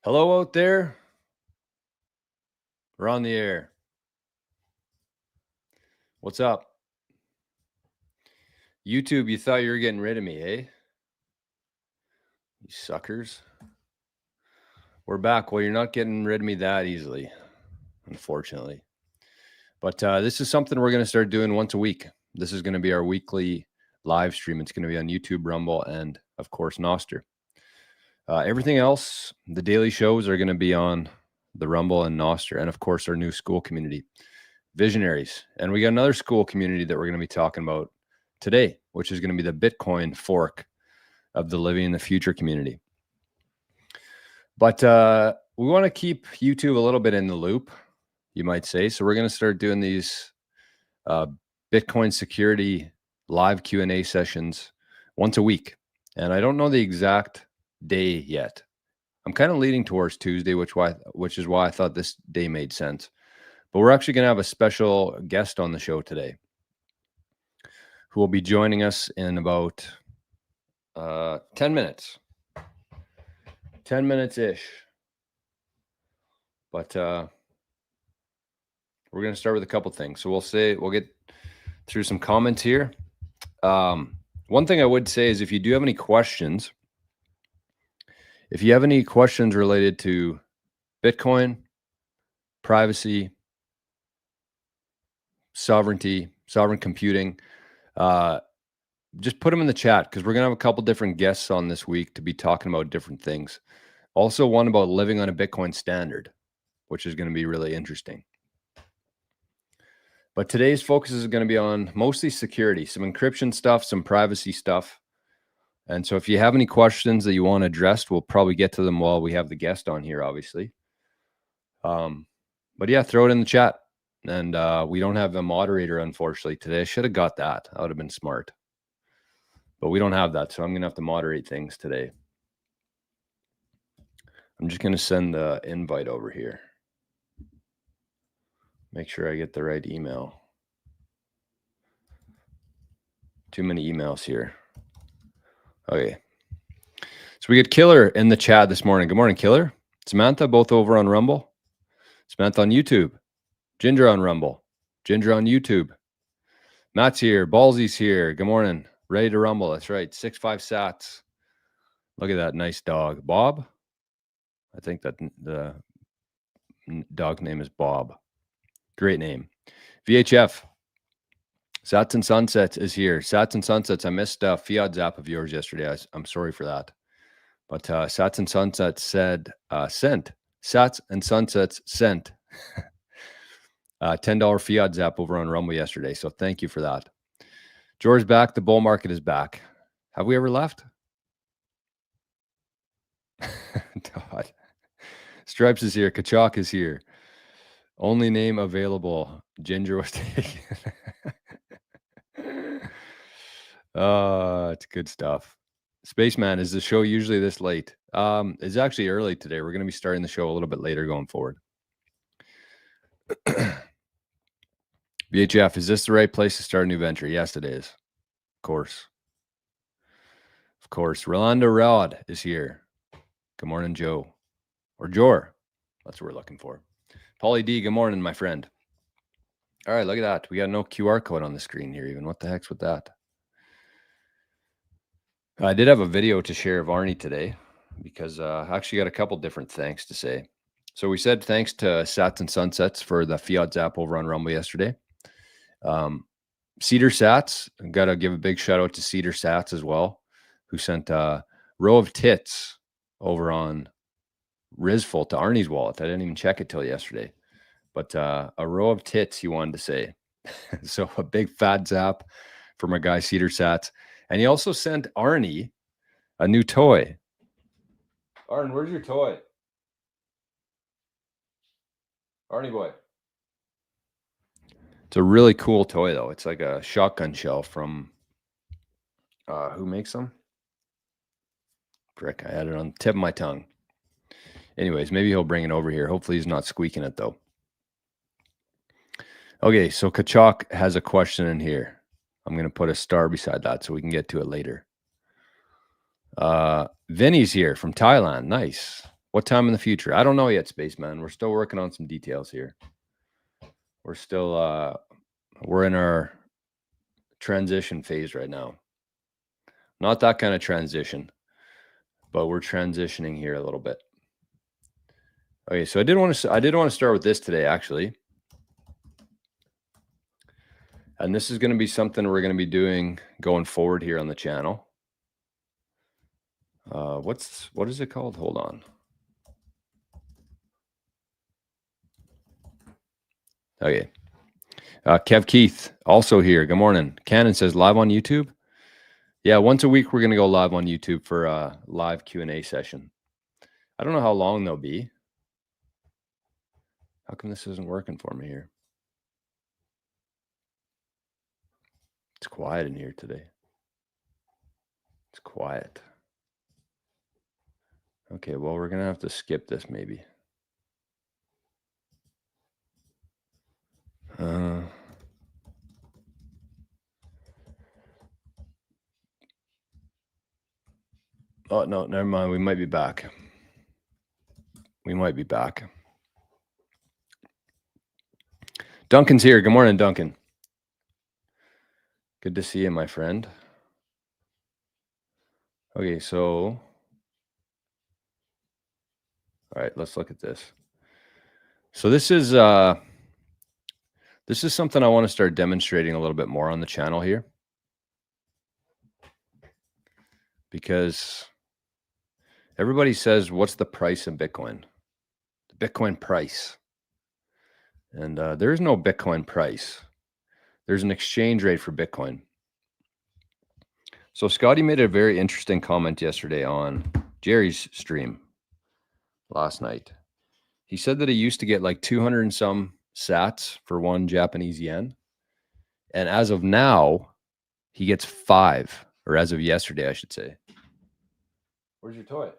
Hello out there. We're on the air. What's up? YouTube, you thought you were getting rid of me, eh? You suckers. We're back. Well, you're not getting rid of me that easily, unfortunately. But this is something we're going to start doing once a week. This is going to be our weekly live stream. It's going to be on YouTube, Rumble, and, of course, Nostr. Everything else, the daily shows are going to be on the Rumble and Nostr, and, of course, our new school community, Visionaries. And we got another school community that we're going to be talking about today, which is going to be the Bitcoin fork of the Living in the Future community. But we want to keep YouTube a little bit in the loop, you might say. So we're going to start doing these Bitcoin security live Q&A sessions once a week. And I don't know the exact day yet. I'm kind of leaning towards Tuesday, which is why I thought this day made sense. But we're actually going to have a special guest on the show today who will be joining us in about 10 minutes. 10 minutes-ish. But we're going to start with a couple things. So we'll get through some comments here. One thing I would say is if you do have any questions, related to Bitcoin, privacy, sovereignty, sovereign computing, just put them in the chat because we're going to have a couple different guests on this week to be talking about different things. Also, one about living on a Bitcoin standard, which is going to be really interesting. But today's focus is going to be on mostly security, some encryption stuff, some privacy stuff. And so if you have any questions that you want addressed, we'll probably get to them while we have the guest on here, obviously. But yeah, throw it in the chat. And we don't have a moderator, unfortunately, today. I should have got that. That would have been smart. But we don't have that, so I'm going to have to moderate things today. I'm just going to send the invite over here. Make sure I get the right email. Too many emails here. Okay. So we get Killer in the chat this morning. Good morning, Killer. Samantha, both over on Rumble. Samantha on YouTube. Ginger on Rumble. Ginger on YouTube. Matt's here. Ballsy's here. Good morning. Ready to rumble. That's right. 6'5" sats. Look at that nice dog. Bob? I think that the dog name is Bob. Great name. VHF. Sats and Sunsets is here. Sats and Sunsets. I missed a fiat zap of yours yesterday. I'm sorry for that. But Sats and Sunsets said sent. Sats and Sunsets sent. $10 fiat zap over on Rumble yesterday. So thank you for that. George back. The bull market is back. Have we ever left? God. Stripes is here. Kachak is here. Only name available. Ginger was taken. It's good stuff. Spaceman, is the show usually this late? It's actually early today. We're going to be starting the show a little bit later going forward. VHF, is this the right place to start a new venture? Yes, it is. Of course. Of course. Rolando Rod is here. Good morning, Joe. Or Jor. That's what we're looking for. Paulie D, good morning, my friend. All right, look at that. We got no QR code on the screen here even. What the heck's with that? I did have a video to share of Arnie today because I actually got a couple different thanks to say. So we said thanks to Sats and Sunsets for the fiat zap over on Rumble yesterday. Cedar Sats, got to give a big shout out to Cedar Sats as well, who sent a row of tits over on Rizful to Arnie's wallet. I didn't even check it till yesterday, but a row of tits he wanted to say. So a big fat zap for my guy Cedar Sats. And he also sent Arnie a new toy. Arnie, where's your toy? Arnie boy. It's a really cool toy, though. It's like a shotgun shell from, who makes them? Frick, I had it on the tip of my tongue. Anyways, maybe he'll bring it over here. Hopefully he's not squeaking it, though. Okay, so Kachak has a question in here. I'm going to put a star beside that so we can get to it later. Vinny's here from Thailand. Nice. What time in the future? I don't know yet, Spaceman. We're still working on some details here. We're still we're in our transition phase right now. Not that kind of transition, but we're transitioning here a little bit. Okay, so I did want to start with this today, actually. And this is going to be something we're going to be doing going forward here on the channel. What is it called? Hold on. Okay. Kev Keith, also here. Good morning. Cannon says, live on YouTube? Yeah, once a week we're going to go live on YouTube for a live Q&A session. I don't know how long they'll be. How come this isn't working for me here? It's quiet in here today. It's quiet. Okay, well, we're going to have to skip this maybe. Oh, no, never mind. We might be back. Duncan's here. Good morning, Duncan. Good to see you, my friend. Okay, so, all right, let's look at this. So this is something I want to start demonstrating a little bit more on the channel here, because everybody says, what's the price of Bitcoin? The Bitcoin price. And there is no Bitcoin price. There's an exchange rate for Bitcoin. So Scotty made a very interesting comment yesterday on Jerry's stream last night. He said that he used to get like 200 and some sats for one Japanese yen. And as of now, he gets 5, or as of yesterday, I should say. Where's your toy?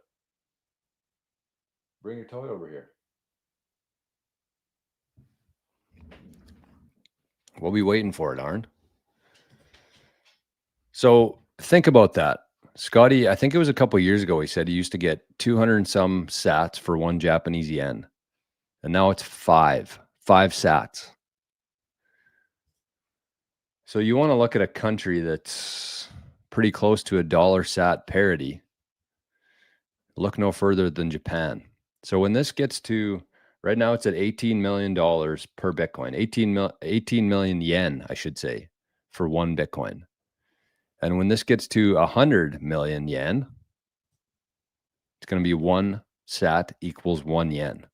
Bring your toy over here. We'll be waiting for it, Arn. So think about that. Scotty, I think it was a couple of years ago, he said he used to get 200 and some sats for one Japanese yen. And now it's 5 sats. So you want to look at a country that's pretty close to $1 sat parity. Look no further than Japan. So when this gets to, right now it's at $18 million per Bitcoin, 18 million yen, I should say, for one Bitcoin. And when this gets to 100 million yen, it's going to be 1 sat equals 1 yen.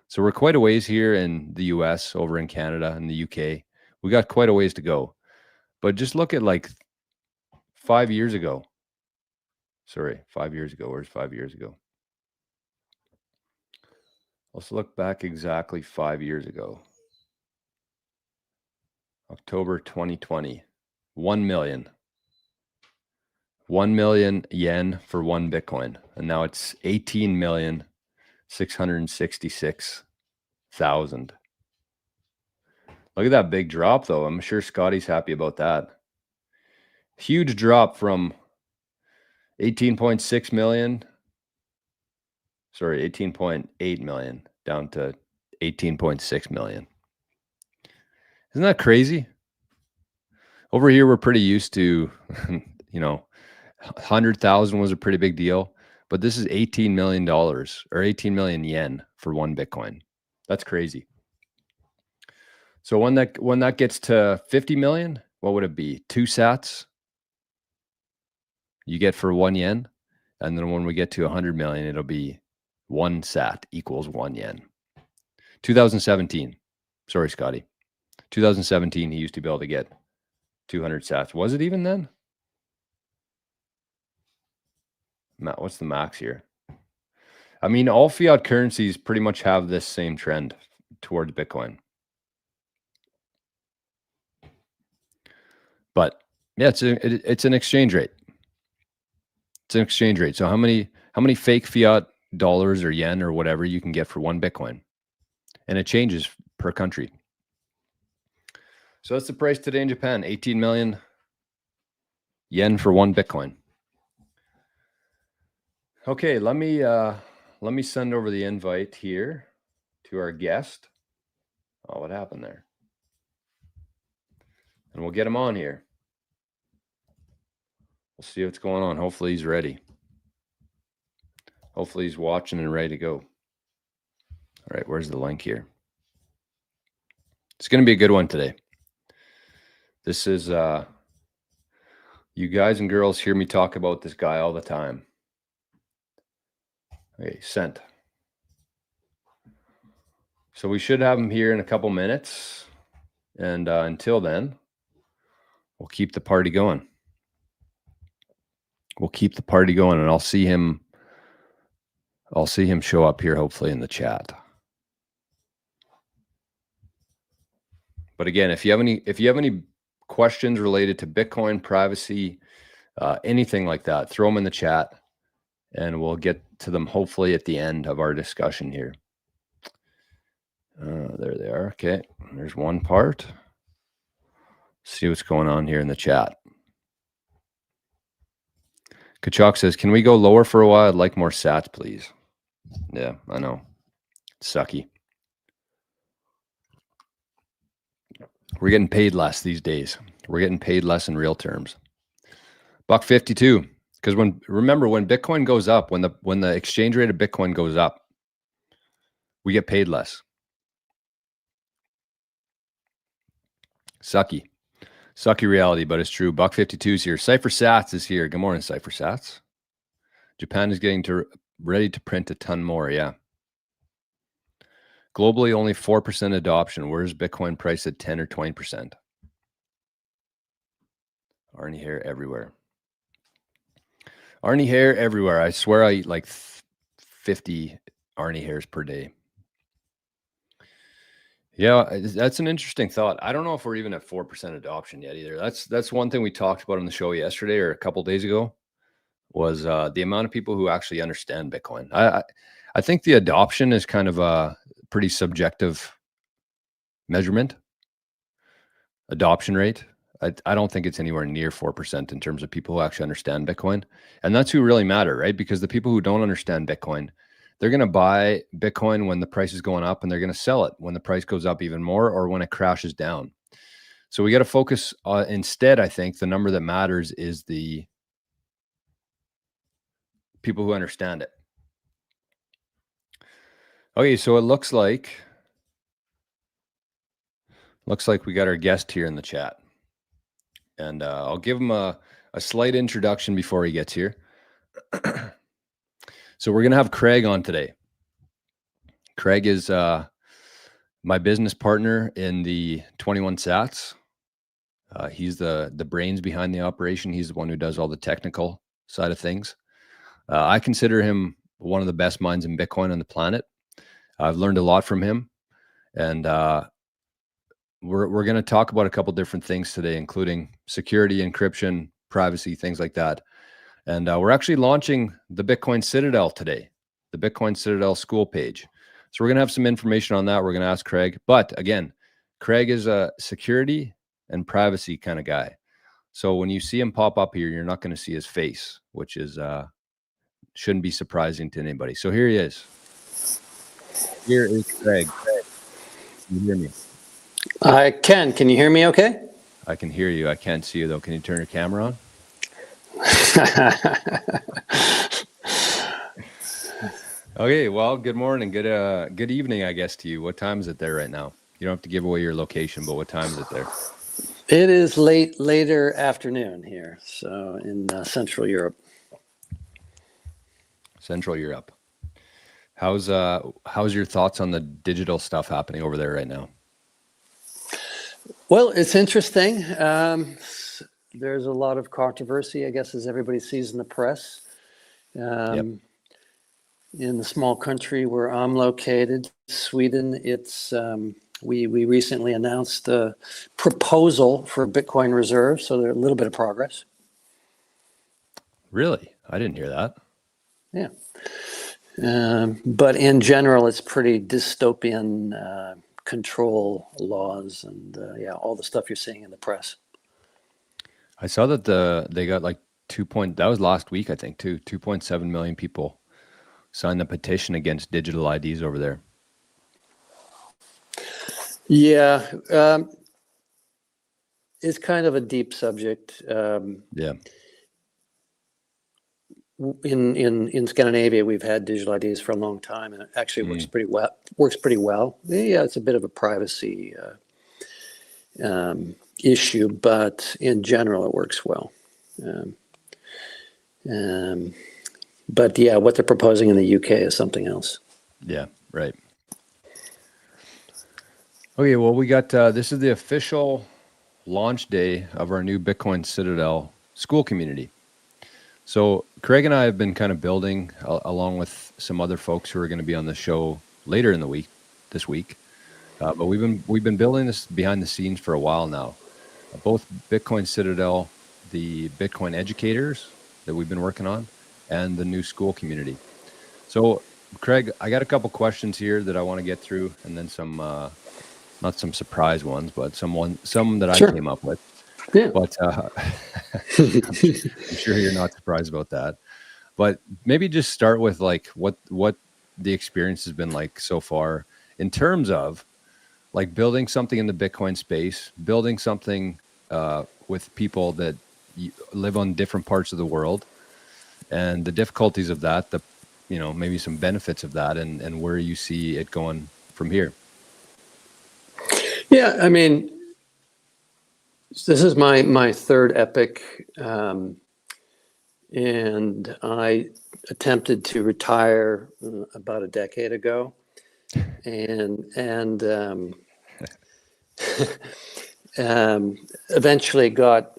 So we're quite a ways here in the US, over in Canada and the UK. We got quite a ways to go. But just look at like 5 years ago. Sorry, 5 years ago. Where's 5 years ago? Let's look back exactly 5 years ago. October 2020. 1 million. 1 million yen for one Bitcoin. And now it's 18,666,000. Look at that big drop, though. I'm sure Scotty's happy about that. Huge drop from 18.6 million. Sorry, 18.8 million down to 18.6 million. Isn't that crazy? Over here, we're pretty used to, 100,000 was a pretty big deal, but this is $18 million or 18 million yen for one Bitcoin. That's crazy. So when that gets to 50 million, what would it be? 2 sats you get for 1 yen. And then when we get to 100 million, it'll be 1 sat equals 1 yen. 2017. Sorry, Scotty. 2017, he used to be able to get 200 sats. Was it even then? What's the max here? I mean, all fiat currencies pretty much have this same trend towards Bitcoin. But yeah, it's an exchange rate. It's an exchange rate. So how many fake fiat dollars or yen or whatever you can get for one Bitcoin? And it changes per country. So that's the price today in Japan, 18 million yen for one Bitcoin. Okay, let me let me send over the invite here to our guest. Oh, what happened there? And we'll get him on here. We'll see what's going on. Hopefully he's ready. Hopefully he's watching and ready to go. All right, where's the link here? It's going to be a good one today. This is, you guys and girls hear me talk about this guy all the time. Okay, sent. So we should have him here in a couple minutes. And until then, we'll keep the party going. We'll keep the party going, and I'll see him show up here hopefully in the chat. But again, if you have any questions related to Bitcoin, privacy, anything like that, throw them in the chat and we'll get to them hopefully at the end of our discussion here. There they are. Okay, there's one part. See what's going on here in the chat. Kachuk says, can we go lower for a while? I'd like more sats, please. Yeah, I know. It's sucky. We're getting paid less these days. We're getting paid less in real terms. $1.52. Because remember when Bitcoin goes up, when the exchange rate of Bitcoin goes up, we get paid less. Sucky reality, but it's true. $1.52 is here. Cypher Sats is here. Good morning, Cypher Sats. Japan is getting ready to print a ton more. Yeah. Globally, only 4% adoption. Where's Bitcoin price at 10 or 20%? Arnie hair everywhere. Arnie hair everywhere. I swear I eat like 50 Arnie hairs per day. Yeah, that's an interesting thought. I don't know if we're even at 4% adoption yet either. That's one thing we talked about on the show yesterday or a couple of days ago was the amount of people who actually understand Bitcoin. I think the adoption is kind of a pretty subjective measurement. Adoption rate. I don't think it's anywhere near 4% in terms of people who actually understand Bitcoin. And that's who really matter, right? Because the people who don't understand Bitcoin, they're going to buy Bitcoin when the price is going up and they're going to sell it when the price goes up even more or when it crashes down. So we got to focus instead, I think the number that matters is the people who understand it. Okay, so it looks like we got our guest here in the chat. And I'll give him a slight introduction before he gets here. So we're going to have Craig on today. Craig is my business partner in the 21 Sats. He's the brains behind the operation. He's the one who does all the technical side of things. I consider him one of the best minds in Bitcoin on the planet. I've learned a lot from him. And we're going to talk about a couple different things today, including security, encryption, privacy, things like that. And we're actually launching the Bitcoin Citadel today, the Bitcoin Citadel school page. So we're going to have some information on that. We're going to ask Craig. But again, Craig is a security and privacy kind of guy. So when you see him pop up here, you're not going to see his face, which is shouldn't be surprising to anybody. So here he is. Here is Craig. Craig, can you hear me? I can. Can you hear me okay? I can hear you. I can't see you, though. Can you turn your camera on? Okay, well, good morning. Good evening, I guess, to you. What time is it there right now? You don't have to give away your location, but what time is it there? It is later afternoon here, so in Central Europe. Central Europe. How's your thoughts on the digital stuff happening over there right now? Well, it's interesting. There's a lot of controversy, I guess, as everybody sees in the press. Yep. In the small country where I'm located, Sweden, it's we recently announced a proposal for Bitcoin reserve, so there's a little bit of progress. Really? I didn't hear that. Yeah. But in general, it's pretty dystopian control laws and all the stuff you're seeing in the press. I saw that they got like that was last week, I think, too. 2.7 million people signed the petition against digital IDs over there. Yeah, it's kind of a deep subject. Yeah. In Scandinavia, we've had digital IDs for a long time, and it actually works pretty well. Yeah, it's a bit of a privacy issue, but in general, it works well. But yeah, what they're proposing in the UK is something else. Yeah, right. Okay, well, we got this is the official launch day of our new Bitcoin Citadel school community. So Craig and I have been kind of building along with some other folks who are going to be on the show later in the week, this week. But we've been building this behind the scenes for a while now. Both Bitcoin Citadel, the Bitcoin educators that we've been working on, and the new school community. So, Craig, I got a couple questions here that I want to get through, and then some, not some surprise ones, but some that Sure. I came up with. Yeah. But I'm sure you're not surprised about that. But maybe just start with like what the experience has been like so far in terms of like building something in the Bitcoin space, building something with people that live on different parts of the world, and the difficulties of that, maybe some benefits of that, and where you see it going from here. Yeah, I mean, this is my third epic, and I attempted to retire about a decade ago, and eventually got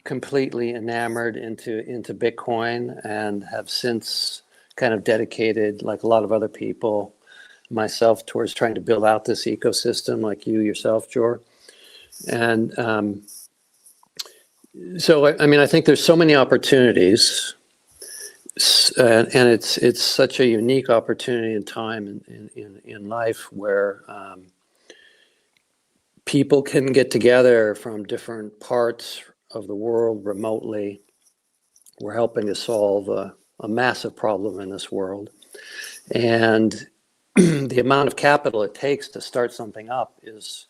completely enamored into Bitcoin, and have since kind of dedicated, like a lot of other people, myself towards trying to build out this ecosystem, like you yourself, Jor. And so, I mean, I think there's so many opportunities, and it's such a unique opportunity in time in life where people can get together from different parts of the world remotely. We're helping to solve a massive problem in this world, and the amount of capital it takes to start something up is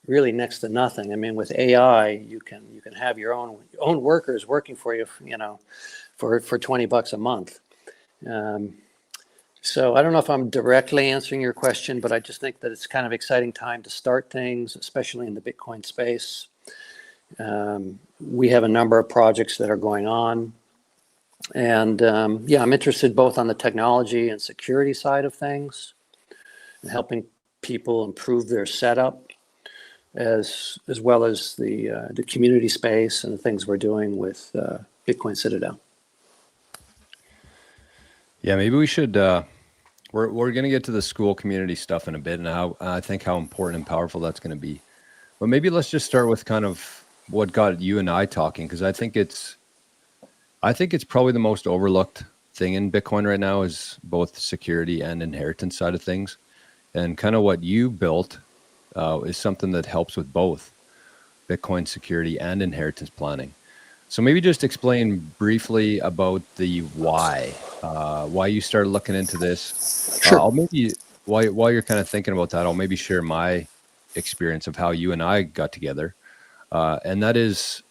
really next to nothing. I mean, with AI, you can have your own workers working for you, for $20 a month. So I don't know if I'm directly answering your question, but I just think that it's kind of exciting time to start things, especially in the Bitcoin space. We have a number of projects that are going on, and I'm interested both on the technology and security side of things, and helping people improve their setup, as well as the community space and the things we're doing with Bitcoin Citadel. Yeah, maybe we should. We're going to get to the school community stuff in a bit, and I think how important and powerful that's going to be. But maybe let's just start with kind of what got you and I talking, because I think it's probably the most overlooked thing in Bitcoin right now is both security and inheritance side of things, and kind of what you built is something that helps with both Bitcoin security and inheritance planning. So maybe just explain briefly about the why you started looking into this. Sure. I'll maybe while you're kind of thinking about that, I'll maybe share my experience of how you and I got together, and that is,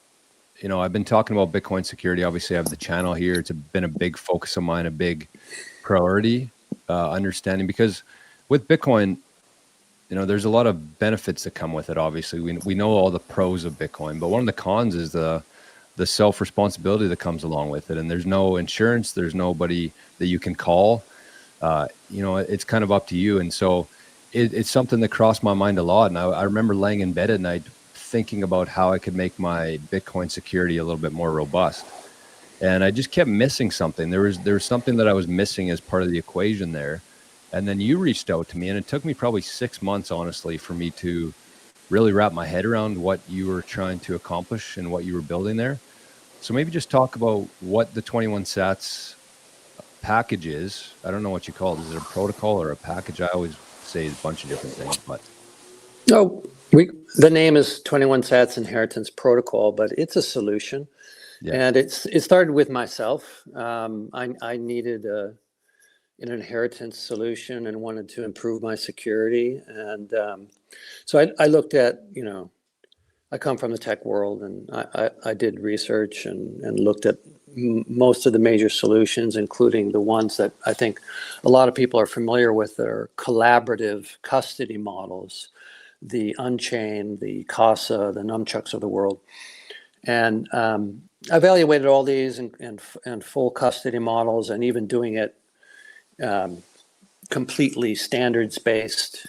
I've been talking about Bitcoin security. Obviously, I have the channel here. It's been a big focus of mine, a big priority, understanding, because with Bitcoin, there's a lot of benefits that come with it. Obviously, we know all the pros of Bitcoin, but one of the cons is the self-responsibility that comes along with it. And there's no insurance. There's nobody that you can call. It's kind of up to you. And so it's something that crossed my mind a lot. And I remember laying in bed at night thinking about how I could make my Bitcoin security a little bit more robust. And I just kept missing something. There was something that I was missing as part of the equation there. And then you reached out to me, and it took me probably 6 months, honestly, for me to really wrap my head around what you were trying to accomplish and what you were building there. So maybe just talk about what the 21 Sats package is. I don't know what you call it. Is it a protocol or a package? I always say a bunch of different things, but No, the name is 21 Sats Inheritance Protocol, but it's a solution. Yeah. And it started with myself. I needed an inheritance solution and wanted to improve my security. And so I looked at, I come from the tech world, and I did research and looked at most of the major solutions, including the ones that I think a lot of people are familiar with that are collaborative custody models, the Unchained, the Casa, the Nunchucks of the world. And I evaluated all these and full custody models, and even doing it completely standards-based,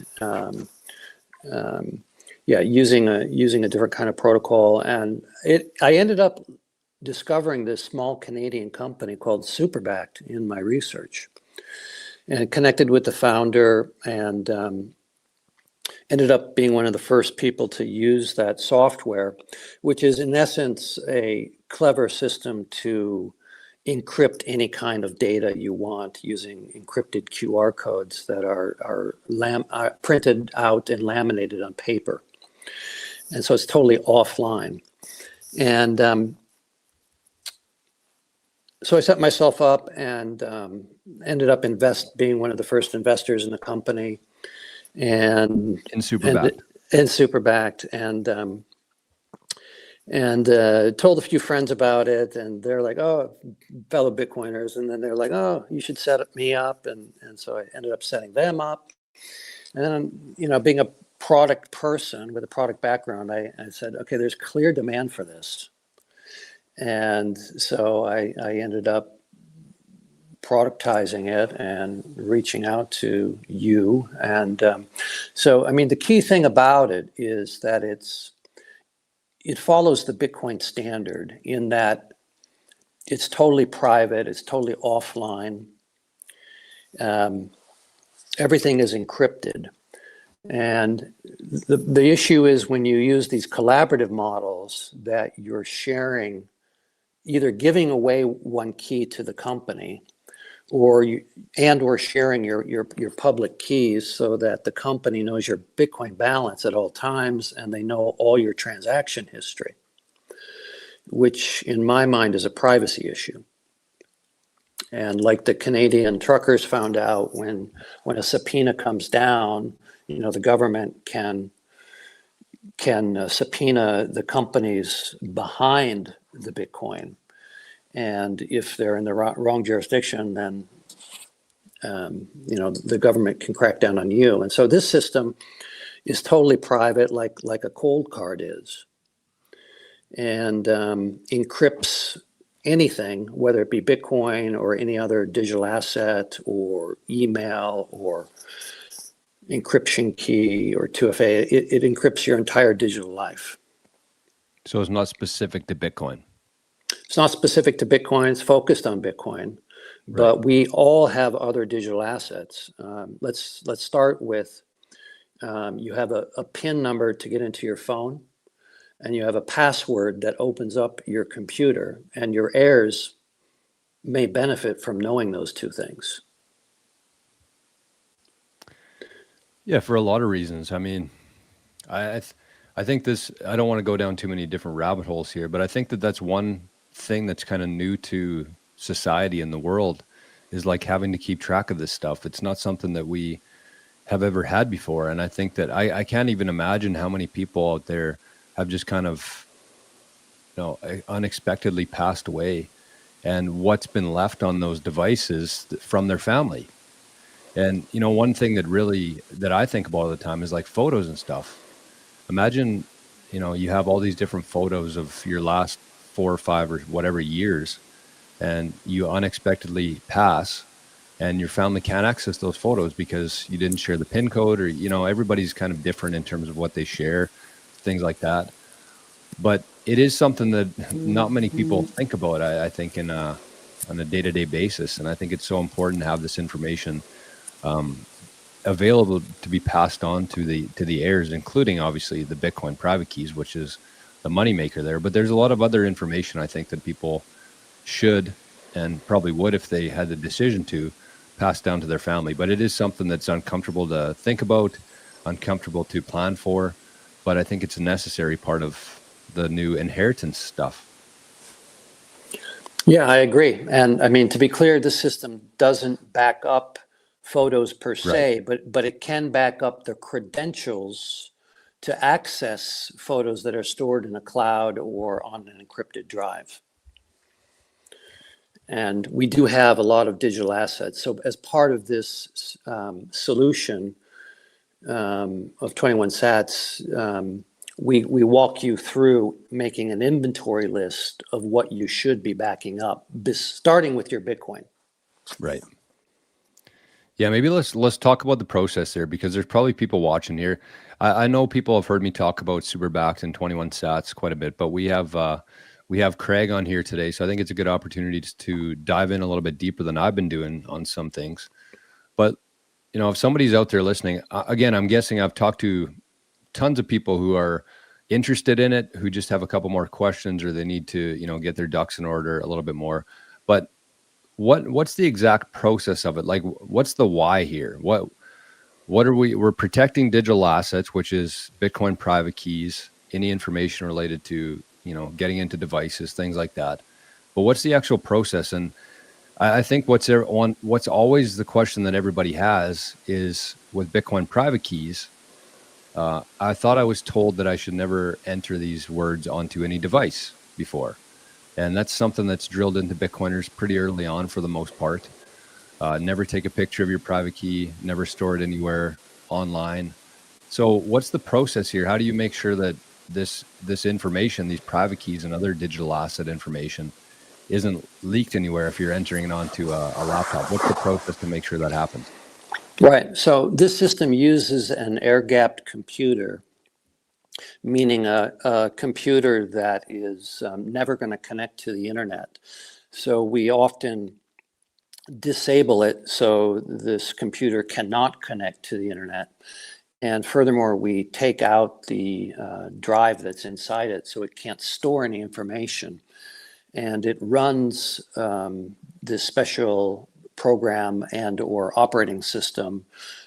using a different kind of protocol. And I ended up discovering this small Canadian company called Superbacked in my research, and connected with the founder, and ended up being one of the first people to use that software, which is in essence a clever system to encrypt any kind of data you want using encrypted QR codes that are printed out and laminated on paper. And so it's totally offline. And so I set myself up and ended up being one of the first investors in the company. And in Superbacked. And Superbacked, and told a few friends about it, and they're like, "Oh, fellow Bitcoiners," and then they're like, "Oh, you should set me up," and so I ended up setting them up. And then, being a product person with a product background, I said, "Okay, there's clear demand for this," and so I ended up productizing it and reaching out to you. And so, I mean, the key thing about it is that it follows the Bitcoin standard in that it's totally private, it's totally offline. Everything is encrypted. And the issue is when you use these collaborative models that you're sharing, either giving away one key to the company, or sharing your public keys so that the company knows your Bitcoin balance at all times and they know all your transaction history, which in my mind is a privacy issue. And like the Canadian truckers found out, when a subpoena comes down, the government can subpoena the companies behind the Bitcoin. And if they're in the wrong jurisdiction, then the government can crack down on you. And so this system is totally private, like a cold card is, and encrypts anything, whether it be Bitcoin or any other digital asset or email or encryption key or 2FA. It encrypts your entire digital life. So it's not specific to Bitcoin. It's not specific to Bitcoin. It's focused on Bitcoin, but Right. we all have other digital assets. Let's start with you have a PIN number to get into your phone, and you have a password that opens up your computer, and your heirs may benefit from knowing those two things. Yeah, for a lot of reasons. I mean, I think this, I don't want to go down too many different rabbit holes here, but I think that that's one thing that's kind of new to society in the world, is like having to keep track of this stuff. It's not something that we have ever had before. And I think that I can't even imagine how many people out there have just kind of, unexpectedly passed away, and what's been left on those devices from their family. And, one thing that I think about all the time is like photos and stuff. Imagine, you have all these different photos of your last 4 or 5 or whatever years, and you unexpectedly pass, and your family can't access those photos because you didn't share the PIN code, or, everybody's kind of different in terms of what they share, things like that. But it is something that not many people think about, I think, on a day-to-day basis. And I think it's so important to have this information available to be passed on to the heirs, including obviously the Bitcoin private keys, which is the moneymaker there. But there's a lot of other information I think that people should, and probably would if they had the decision to, pass down to their family. But it is something that's uncomfortable to think about, uncomfortable to plan for, but I think it's a necessary part of the new inheritance stuff. Yeah, I agree. And I mean, to be clear, this system doesn't back up photos per Right. se, but it can back up the credentials to access photos that are stored in a cloud or on an encrypted drive. And we do have a lot of digital assets. So as part of this solution of 21 Sats, we walk you through making an inventory list of what you should be backing up, starting with your Bitcoin. Right. Yeah, maybe let's talk about the process there, because there's probably people watching here. I know people have heard me talk about Superbacked and 21 Sats quite a bit, but we have Craig on here today, so I think it's a good opportunity to dive in a little bit deeper than I've been doing on some things. But if somebody's out there listening, again, I'm guessing I've talked to tons of people who are interested in it, who just have a couple more questions, or they need to get their ducks in order a little bit more. But what's the exact process of it? Like, what's the why here? What are we're protecting digital assets, which is Bitcoin private keys, any information related to, getting into devices, things like that. But what's the actual process? And I think what's always the question that everybody has is, with Bitcoin private keys, I thought I was told that I should never enter these words onto any device before. And that's something that's drilled into Bitcoiners pretty early on for the most part. Never take a picture of your private key, never store it anywhere online. So what's the process here? How do you make sure that this information, these private keys and other digital asset information, isn't leaked anywhere if you're entering it onto a laptop? What's the process to make sure that happens? Right. So this system uses an air-gapped computer, meaning a computer that is never going to connect to the internet. So we often disable it so this computer cannot connect to the internet. And furthermore, we take out the drive that's inside it so it can't store any information. And it runs this special program and or operating system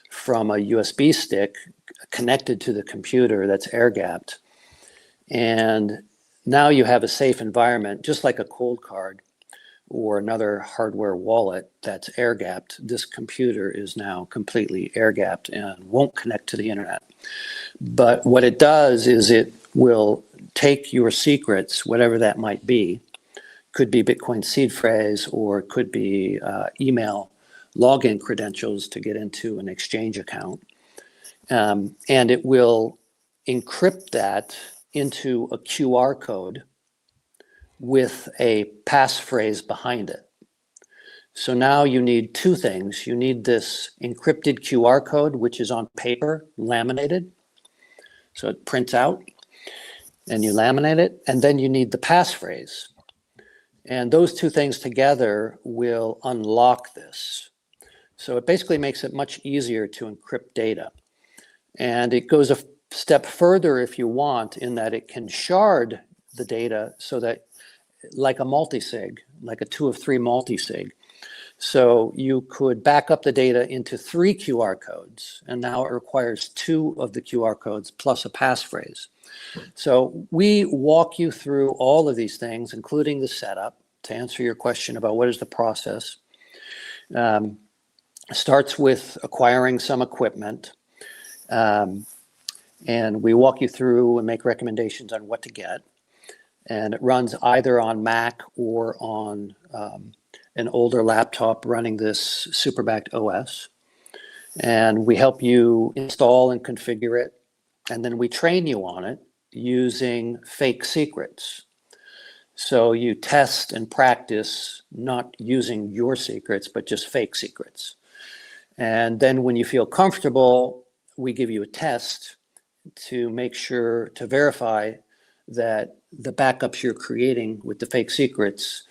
from a USB stick connected to the computer that's air-gapped. And now you have a safe environment, just like a cold card or another hardware wallet that's air-gapped. This computer is now completely air-gapped and won't connect to the internet. But what it does is it will take your secrets, whatever that might be, could be Bitcoin seed phrase, or it could be email login credentials to get into an exchange account. And it will encrypt that into a QR code with a passphrase behind it. So now you need two things. You need this encrypted QR code, which is on paper, laminated. So it prints out and you laminate it. And then you need the passphrase. And those two things together will unlock this. So it basically makes it much easier to encrypt data. And it goes a step further if you want, in that it can shard the data so that, like a multisig, like a 2 of 3 multisig. So you could back up the data into 3 QR codes, and now it requires 2 of the QR codes plus a passphrase. So we walk you through all of these things, including the setup, to answer your question about what is the process. Starts with acquiring some equipment, and we walk you through and make recommendations on what to get. And it runs either on Mac or on an older laptop running this Superbacked OS. And we help you install and configure it. And then we train you on it using fake secrets. So you test and practice not using your secrets, but just fake secrets. And then when you feel comfortable, we give you a test to make sure, to verify that the backups you're creating with the fake secrets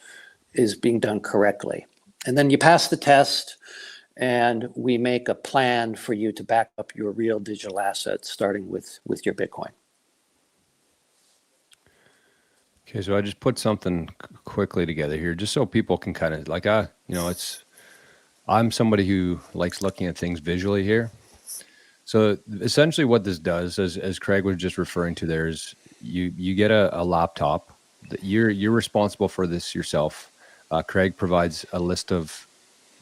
is being done correctly. And then you pass the test, and we make a plan for you to back up your real digital assets, starting with your Bitcoin. Okay, so I just put something quickly together here, just so people can kind of like, I'm somebody who likes looking at things visually here. So essentially what this does, as Craig was just referring to there, is you get a laptop. You're responsible for this yourself. Craig provides a list of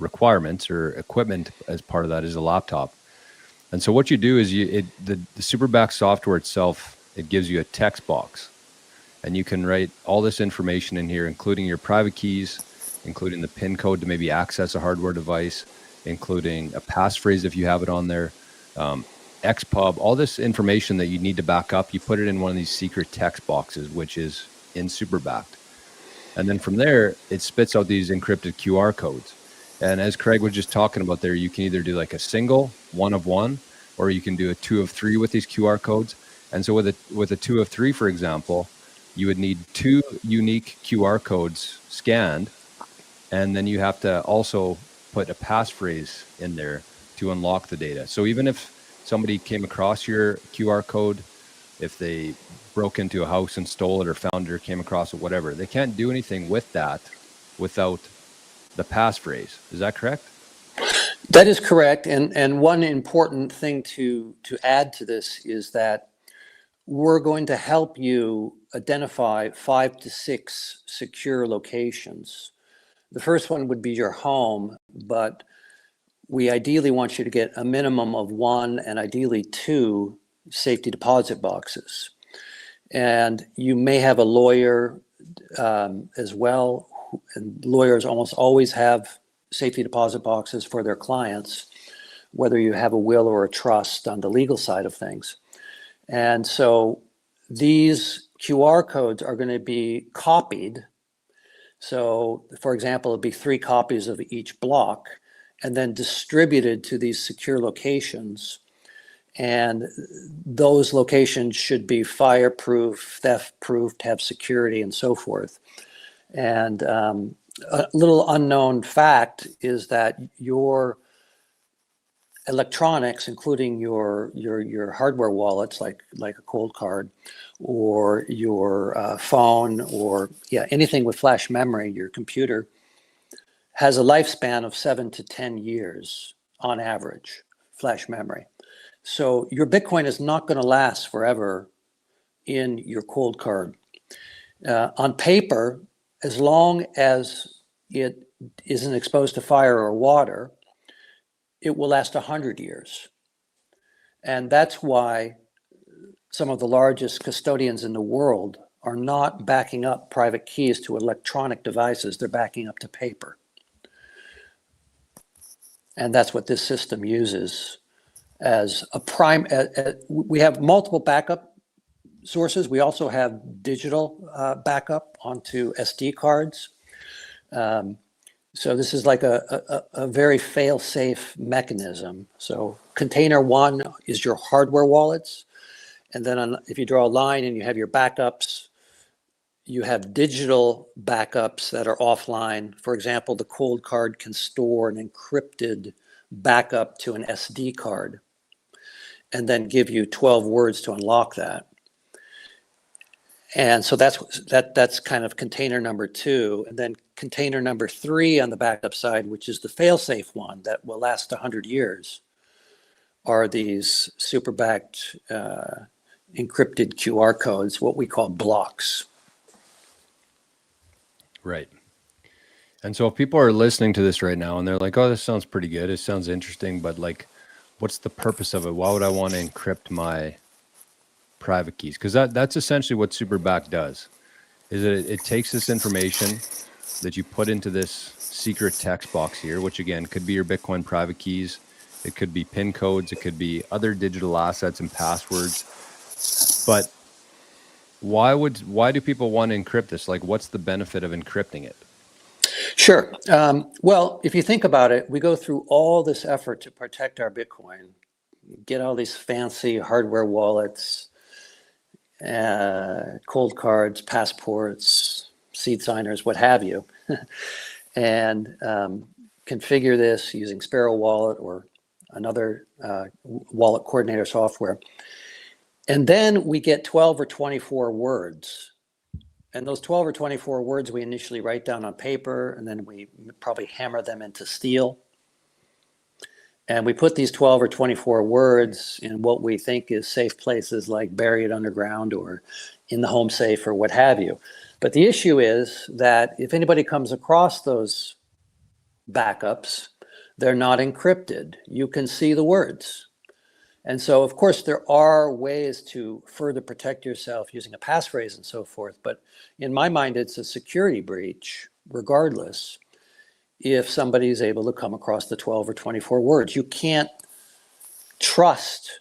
requirements or equipment as part of that is a laptop. And so what you do is the Superback software itself, it gives you a text box, and you can write all this information in here, including your private keys, including the PIN code to maybe access a hardware device, including a passphrase if you have it on there, XPub, all this information that you need to back up. You put it in one of these secret text boxes, which is in Superbacked. And then from there, it spits out these encrypted QR codes. And as Craig was just talking about there, you can either do like a single one of one, or you can do a 2 of 3 with these QR codes. And so with a 2 of 3, for example, you would need 2 unique QR codes scanned. And then you have to also put a passphrase in there to unlock the data. So even if somebody came across your QR code, if they broke into a house and stole it or found it or came across it, whatever, they can't do anything with that without the passphrase. Is that correct? That is correct. And one important thing to add to this is that we're going to help you identify 5 to 6 secure locations. The first one would be your home, but we ideally want you to get a minimum of 1 and ideally 2 safety deposit boxes. And you may have a lawyer as well, and lawyers almost always have safety deposit boxes for their clients, whether you have a will or a trust on the legal side of things. And so these QR codes are going to be copied. So for example, it'd be 3 copies of each block and then distributed to these secure locations. And those locations should be fireproof, theft-proof, have security, and so forth. And a little unknown fact is that your electronics, including your hardware wallets, like a cold card, or your phone, or anything with flash memory, your computer, has a lifespan of 7 to 10 years on average, flash memory. So your Bitcoin is not going to last forever in your cold card. On paper, as long as it isn't exposed to fire or water, it will last 100 years. And that's why some of the largest custodians in the world are not backing up private keys to electronic devices. They're backing up to paper. And that's what this system uses as a prime. We have multiple backup sources. We also have digital backup onto SD cards. So this is like a very fail-safe mechanism. So container 1 is your hardware wallets. And then if you draw a line and you have your backups, you have digital backups that are offline. For example, the cold card can store an encrypted backup to an SD card and then give you 12 words to unlock that. And so that's kind of container number 2. And then container number 3 on the backup side, which is the fail-safe one that will last 100 years, are these super-backed encrypted QR codes, what we call blocks. Right. And so if people are listening to this right now and they're like, oh, this sounds pretty good, it sounds interesting, but like, what's the purpose of it? Why would I want to encrypt my private keys? Because that's essentially what Superback does, is it takes this information that you put into this secret text box here, which again could be your Bitcoin private keys, it could be PIN codes, it could be other digital assets and passwords. But why do people want to encrypt this? Like, what's the benefit of encrypting it? Sure. Well, if you think about it, we go through all this effort to protect our Bitcoin, get all these fancy hardware wallets, cold cards, passports, seed signers, what have you, and configure this using Sparrow Wallet or another wallet coordinator software. And then we get 12 or 24 words. And those 12 or 24 words we initially write down on paper, and then we probably hammer them into steel. And we put these 12 or 24 words in what we think is safe places, like buried underground or in the home safe or what have you. But the issue is that if anybody comes across those backups, they're not encrypted. You can see the words. And so, of course, there are ways to further protect yourself using a passphrase and so forth. But in my mind, it's a security breach, regardless, if somebody is able to come across the 12 or 24 words. You can't trust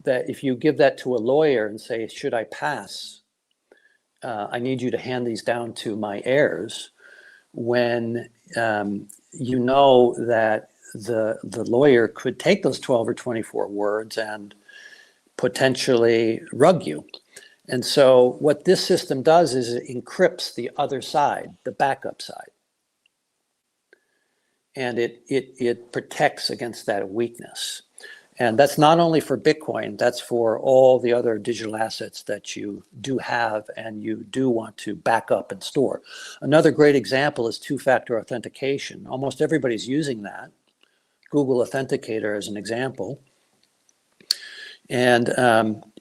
that if you give that to a lawyer and say, should I pass? I need you to hand these down to my heirs, when you know that the lawyer could take those 12 or 24 words and potentially rug you. And so what this system does is it encrypts the other side, the backup side. And it protects against that weakness. And that's not only for Bitcoin, that's for all the other digital assets that you do have and you do want to back up and store. Another great example is two-factor authentication. Almost everybody's using that. Google Authenticator as an example. And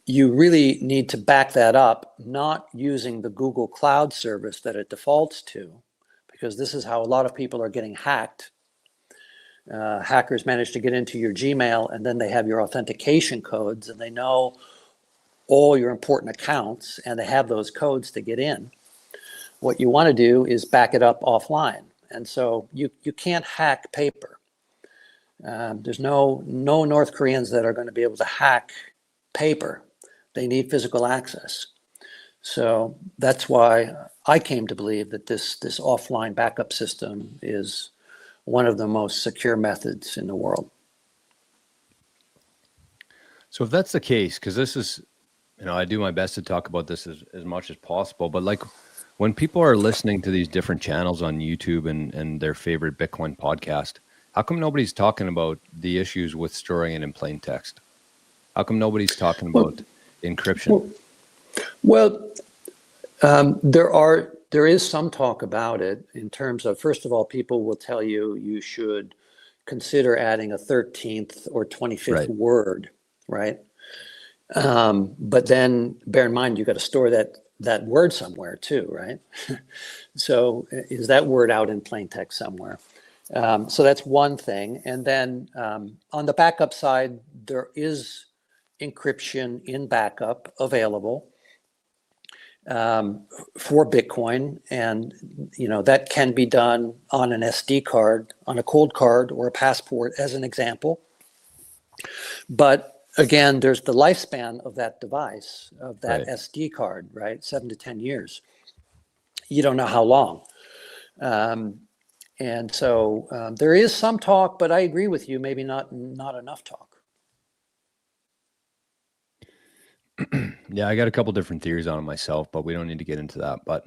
you really need to back that up, not using the Google Cloud service that it defaults to, because this is how a lot of people are getting hacked. Hackers manage to get into your Gmail, and then they have your authentication codes, and they know all your important accounts, and they have those codes to get in. What you want to do is back it up offline. And so you can't hack paper. There's no North Koreans that are going to be able to hack paper. They need physical access. So that's why I came to believe that this offline backup system is one of the most secure methods in the world. So if that's the case, because this is, I do my best to talk about this as much as possible, but like when people are listening to these different channels on YouTube and their favorite Bitcoin podcast, how come nobody's talking about the issues with storing it in plain text? How come nobody's talking about encryption? Well, there is some talk about it in terms of, first of all, people will tell you you should consider adding a 13th or 25th word, right? But then bear in mind, you got to store that word somewhere too, right? So is that word out in plain text somewhere? So that's one thing. And then on the backup side, there is encryption in backup available for Bitcoin. And, that can be done on an SD card, on a cold card or a passport as an example. But again, there's the lifespan of that device, of that SD card, right? 7 to 10 years. You don't know how long. And so there is some talk, but I agree with you, maybe not enough talk. Yeah, I got a couple different theories on it myself, but we don't need to get into that. But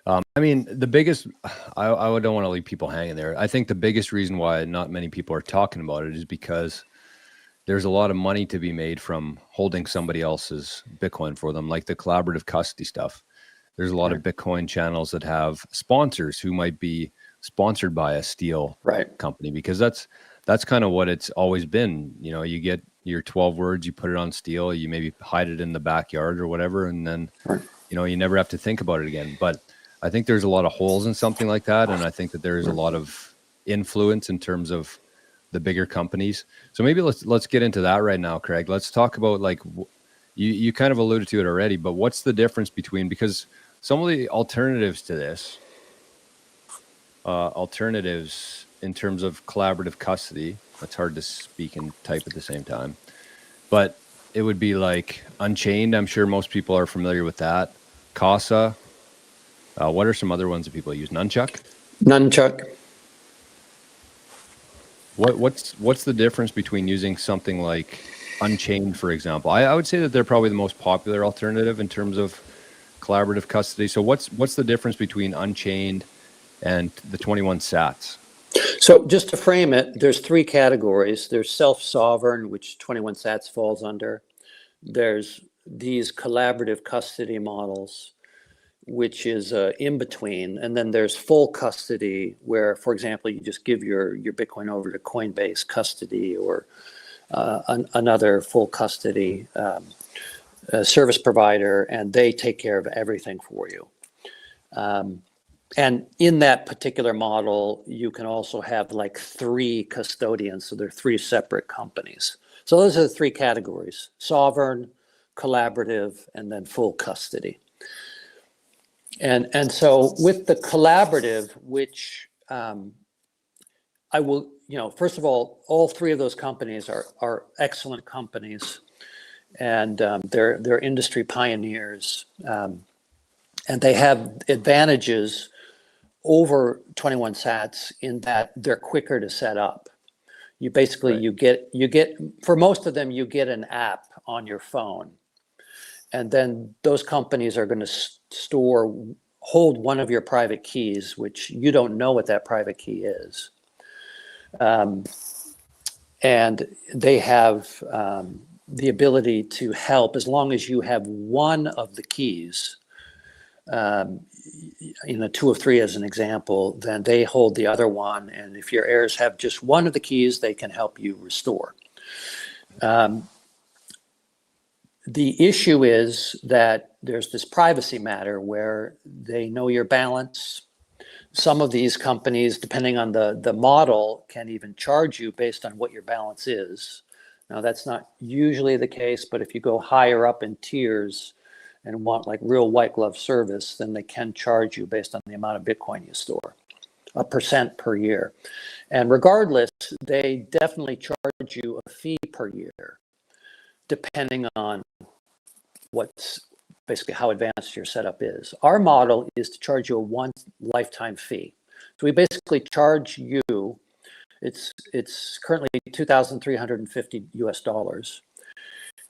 the biggest, I don't want to leave people hanging there. I think the biggest reason why not many people are talking about it is because there's a lot of money to be made from holding somebody else's Bitcoin for them, like the collaborative custody stuff. There's a lot of Bitcoin channels that have sponsors who might be sponsored by a steel company, because that's kind of what it's always been. You get your 12 words, you put it on steel, you maybe hide it in the backyard or whatever, and then you never have to think about it again. But I think there's a lot of holes in something like that, and I think that there's a lot of influence in terms of the bigger companies. So maybe let's get into that right now, Craig. Let's talk about, like, you kind of alluded to it already, but what's the difference between, because some of the alternatives to this, alternatives in terms of collaborative custody, it's hard to speak and type at the same time, but it would be like Unchained. I'm sure most people are familiar with that. Casa. What are some other ones that people use? Nunchuck. What's the difference between using something like Unchained, for example? I would say that they're probably the most popular alternative in terms of collaborative custody. So what's the difference between Unchained and the 21 sats? So just to frame it, there's three categories. There's self-sovereign, which 21 sats falls under. There's these collaborative custody models, which is in between. And then there's full custody, where, for example, you just give your Bitcoin over to Coinbase custody or another full custody service provider, and they take care of everything for you. And in that particular model, you can also have like 3 custodians. So there are 3 separate companies. So those are the 3 categories: sovereign, collaborative, and then full custody. And so with the collaborative, which I will, first of all 3 of those companies are excellent companies, and they're industry pioneers, and they have advantages over 21 Sats in that they're quicker to set up. You basically, Right. you get, for most of them, you get an app on your phone. And then those companies are going to hold one of your private keys, which you don't know what that private key is. And they have the ability to help as long as you have one of the keys, 2 of 3 as an example, then they hold the other one. And if your heirs have just one of the keys, they can help you restore. The issue is that there's this privacy matter where they know your balance. Some of these companies, depending on the model, can even charge you based on what your balance is. Now, that's not usually the case, but if you go higher up in tiers and want like real white glove service, then they can charge you based on the amount of Bitcoin you store, 1% per year. And regardless, they definitely charge you a fee per year, depending on what's basically how advanced your setup is. Our model is to charge you a one lifetime fee. So we basically charge you, it's currently 2,350 US dollars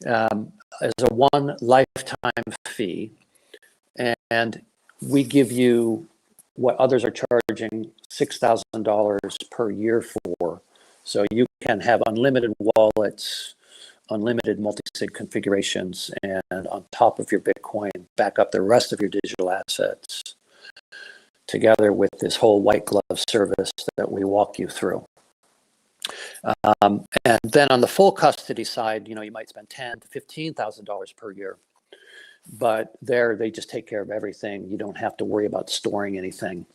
as a one lifetime fee. And we give you what others are charging $6,000 per year for. So you can have unlimited wallets, unlimited multi-sig configurations, and on top of your Bitcoin, back up the rest of your digital assets together with this whole white glove service that we walk you through. And then on the full custody side, you might spend $10,000 to $15,000 per year, but there they just take care of everything. You don't have to worry about storing anything.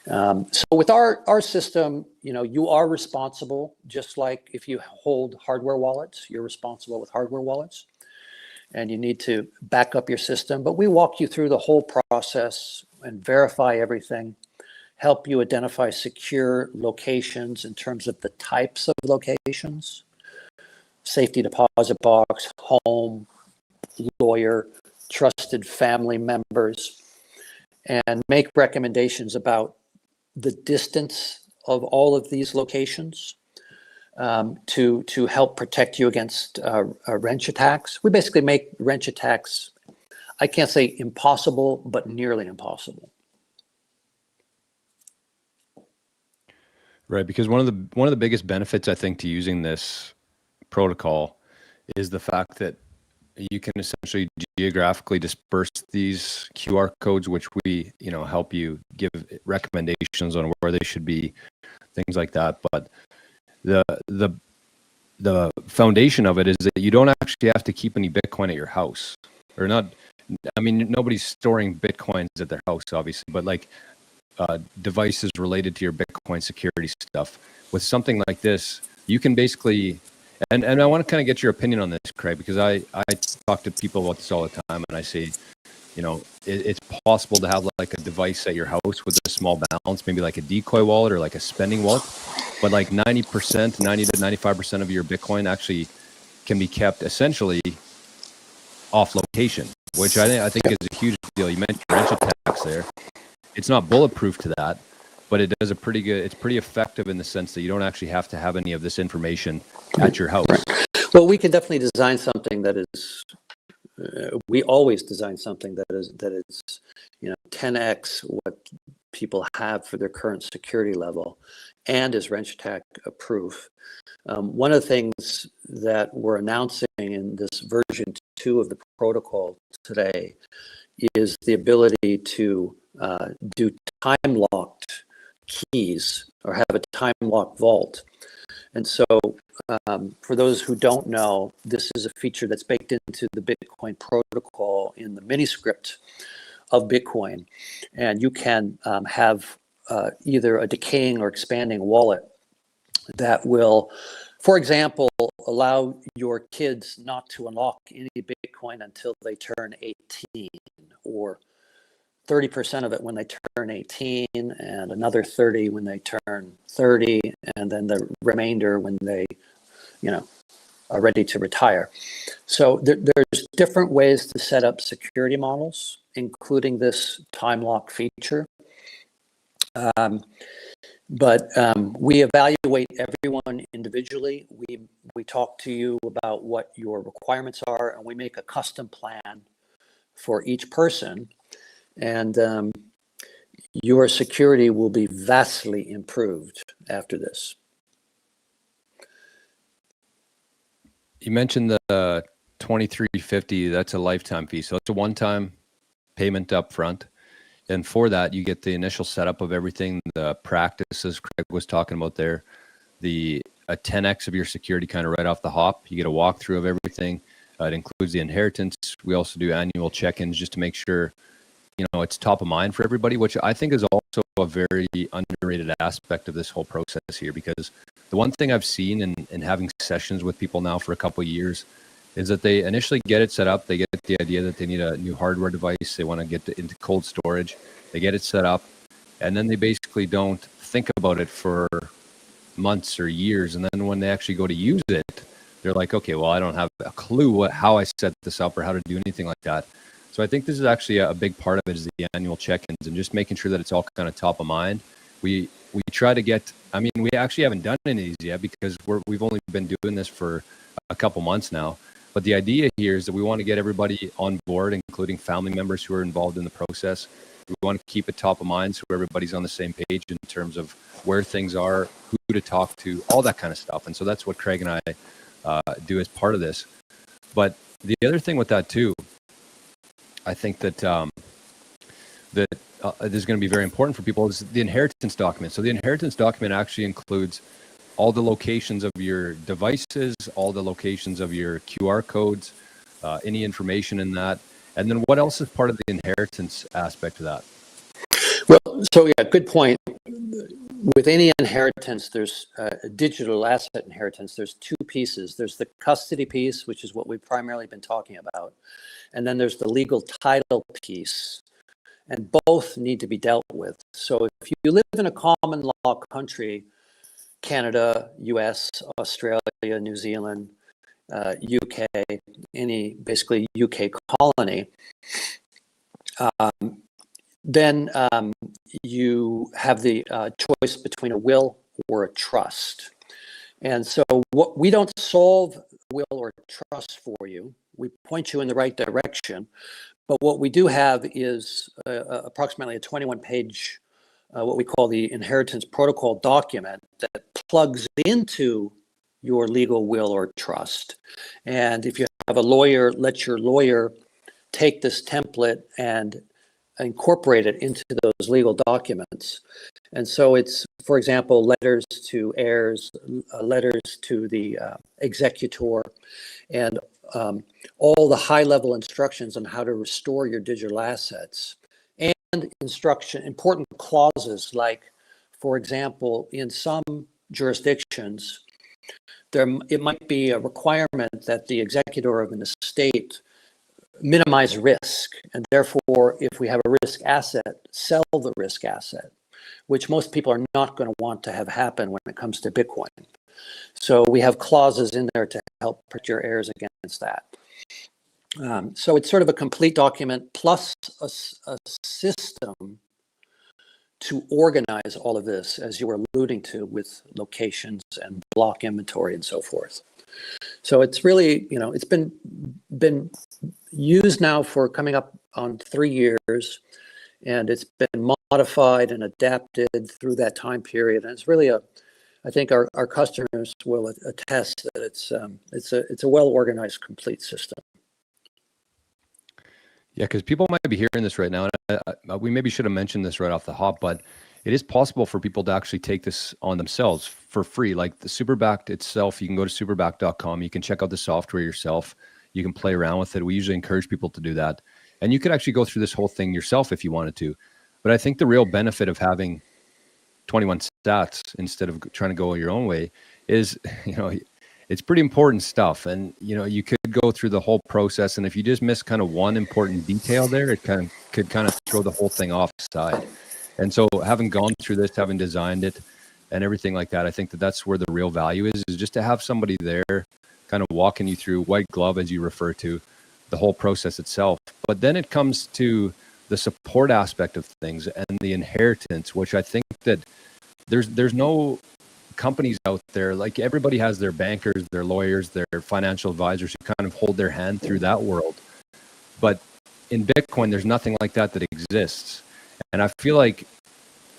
So with our system, you are responsible, just like if you hold hardware wallets, you're responsible with hardware wallets, and you need to back up your system. But we walk you through the whole process and verify everything, help you identify secure locations in terms of the types of locations: safety deposit box, home, lawyer, trusted family members, and make recommendations about the distance of all of these locations to help protect you against wrench attacks. We basically make wrench attacks, I can't say impossible, but nearly impossible. Right, because one of the biggest benefits I think to using this protocol is the fact that you can essentially geographically disperse these QR codes, which we, help you give recommendations on where they should be, things like that. But the foundation of it is that you don't actually have to keep any Bitcoin at your house, or not. I mean, nobody's storing Bitcoins at their house, obviously, but like devices related to your Bitcoin security stuff. With something like this, you can basically, and I want to kind of get your opinion on this, Craig, because I talk to people about this all the time, and I say, it's possible to have like a device at your house with a small balance, maybe like a decoy wallet or like a spending wallet, but like 90 to 95% of your Bitcoin actually can be kept essentially off location, which I think is a huge deal. You mentioned wrench attacks there. It's not bulletproof to that, but it does it's pretty effective in the sense that you don't actually have to have any of this information at your house. Right. Well, we can definitely design something that is, we always design something that is 10x what people have for their current security level and is wrench attack proof. One of the things that we're announcing in this version 2 of the protocol today is the ability to do time-locked keys or have a time-locked vault. And so for those who don't know, this is a feature that's baked into the Bitcoin protocol in the mini script of Bitcoin. And you can have either a decaying or expanding wallet that will, for example, allow your kids not to unlock any Bitcoin until they turn 18, or 30% of it when they turn 18, and another 30 when they turn 30, and then the remainder when they, are ready to retire. So there's different ways to set up security models, including this time lock feature. But we evaluate everyone individually. We talk to you about what your requirements are, and we make a custom plan for each person. And your security will be vastly improved after this. You mentioned the $2,350. That's a lifetime fee, so it's a one-time payment up front. And for that, you get the initial setup of everything, the practices Craig was talking about there, a 10x of your security kind of right off the hop. You get a walkthrough of everything. It includes the inheritance. We also do annual check-ins just to make sure, it's top of mind for everybody, which I think is also a very underrated aspect of this whole process here. Because the one thing I've seen in having sessions with people now for a couple of years is that they initially get it set up. They get the idea that they need a new hardware device. They want to get into cold storage. They get it set up, and then they basically don't think about it for months or years. And then when they actually go to use it, they're like, okay, well, I don't have a clue how I set this up or how to do anything like that. So I think this is actually a big part of it, is the annual check-ins and just making sure that it's all kind of top of mind. We try to get, we actually haven't done any of these yet because we've only been doing this for a couple months now. But the idea here is that we want to get everybody on board, including family members who are involved in the process. We want to keep it top of mind so everybody's on the same page in terms of where things are, who to talk to, all that kind of stuff. And so that's what Craig and I do as part of this. But the other thing with that too, I think that this is going to be very important for people, is the inheritance document. So the inheritance document actually includes all the locations of your devices, all the locations of your QR codes, any information in that. And then what else is part of the inheritance aspect of that? Well, so yeah, good point. With any inheritance, there's a digital asset inheritance. There's two pieces. There's the custody piece, which is what we've primarily been talking about. And then there's the legal title piece. And both need to be dealt with. So if you live in a common law country, Canada, US, Australia, New Zealand, UK, any basically UK colony, then you have the choice between a will or a trust. And so we don't solve will or trust for you. We point you in the right direction. But what we do have is approximately a 21-page, what we call the inheritance protocol document that plugs into your legal will or trust. And if you have a lawyer, let your lawyer take this template and incorporate it into those legal documents. And so it's, for example, letters to heirs, letters to the executor, and all the high-level instructions on how to restore your digital assets, and important clauses like, for example, in some jurisdictions, it might be a requirement that the executor of an estate minimize risk, and therefore, if we have a risk asset, sell the risk asset, which most people are not going to want to have happen when it comes to Bitcoin. So we have clauses in there to help protect your heirs against that. So it's sort of a complete document plus a system to organize all of this, as you were alluding to, with locations and block inventory and so forth. So it's really, it's been used now for coming up on 3 years, and it's been modified and adapted through that time period. And it's really I think our customers will attest that it's a well-organized, complete system. Yeah, because people might be hearing this right now, and we maybe should have mentioned this right off the hop, but it is possible for people to actually take this on themselves for free. Like the Superbacked itself, you can go to superbacked.com. You can check out the software yourself. You can play around with it. We usually encourage people to do that. And you could actually go through this whole thing yourself if you wanted to. But I think the real benefit of having 21 sats instead of trying to go your own way is, it's pretty important stuff. And, you could go through the whole process. And if you just miss kind of one important detail there, it could kind of throw the whole thing offside. And so having gone through this, having designed it and everything like that, I think that's where the real value is just to have somebody there kind of walking you through, white glove, as you refer to, the whole process itself. But then it comes to the support aspect of things and the inheritance, which I think that there's no companies out there, like everybody has their bankers, their lawyers, their financial advisors who kind of hold their hand through that world. But in Bitcoin, there's nothing like that exists. And I feel like,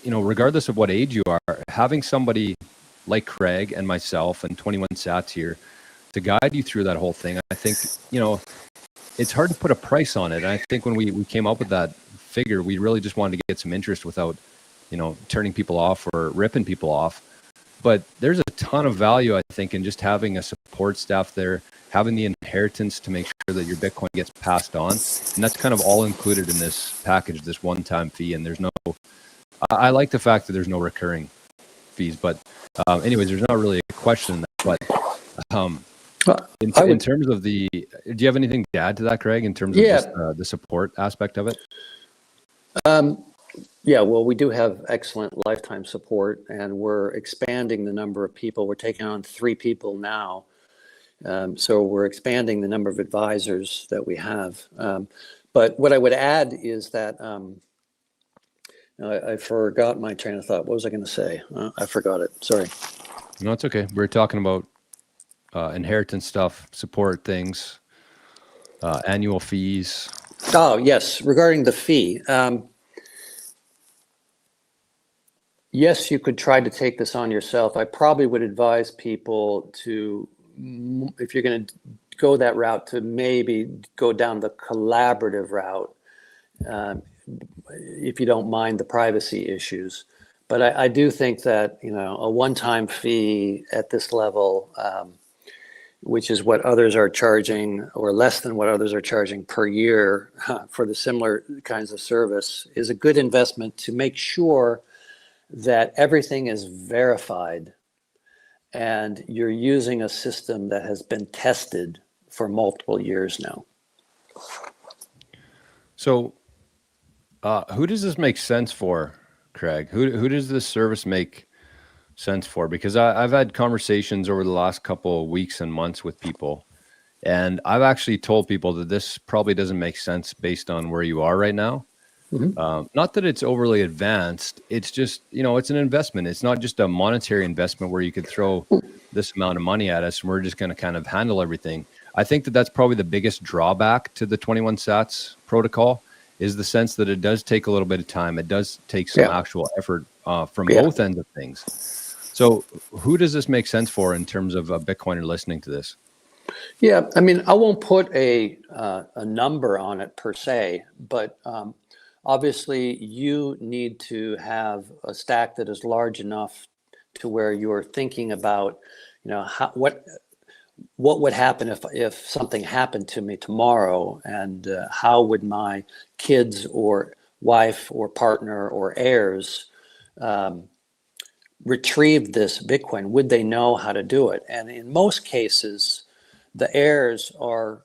regardless of what age you are, having somebody like Craig and myself and 21 Sats here to guide you through that whole thing, I think, it's hard to put a price on it. And I think when we came up with that figure, we really just wanted to get some interest without, turning people off or ripping people off. But there's a ton of value, I think, in just having a support staff there, having the inheritance to make sure that your Bitcoin gets passed on. And that's kind of all included in this package, this one-time fee. And I like the fact that there's no recurring fees. But anyways, there's not really a question in that. But in terms of do you have anything to add to that, Craig, in terms of just the support aspect of it? Yeah, well, we do have excellent lifetime support, and we're expanding the number of people. We're taking on 3 people now. So we're expanding the number of advisors that we have. But what I would add is that I forgot my train of thought. What was I going to say? I forgot it. Sorry. No, it's okay. We're talking about inheritance stuff, support things, annual fees. Oh, yes. Regarding the fee. Yes, you could try to take this on yourself. I probably would advise people to, if you're going to go that route, to maybe go down the collaborative route, if you don't mind the privacy issues. But I do think that, a one-time fee at this level, which is what others are charging, or less than what others are charging per year for the similar kinds of service, is a good investment to make sure that everything is verified and you're using a system that has been tested for multiple years now. So who does this make sense for, Craig? Who does this service make sense for? Because I've had conversations over the last couple of weeks and months with people, and I've actually told people that this probably doesn't make sense based on where you are right now. Mm-hmm. Not that it's overly advanced. It's just, it's an investment. It's not just a monetary investment where you could throw this amount of money at us and we're just going to kind of handle everything. I think that's probably the biggest drawback to the 21 Sats protocol, is the sense that it does take a little bit of time. It does take some actual effort from both ends of things. So who does this make sense for in terms of a Bitcoiner listening to this? Yeah, I mean, I won't put a number on it per se, but obviously you need to have a stack that is large enough to where you're thinking about, what would happen if something happened to me tomorrow, and how would my kids or wife or partner or heirs retrieve this Bitcoin? Would they know how to do it? And in most cases, the heirs or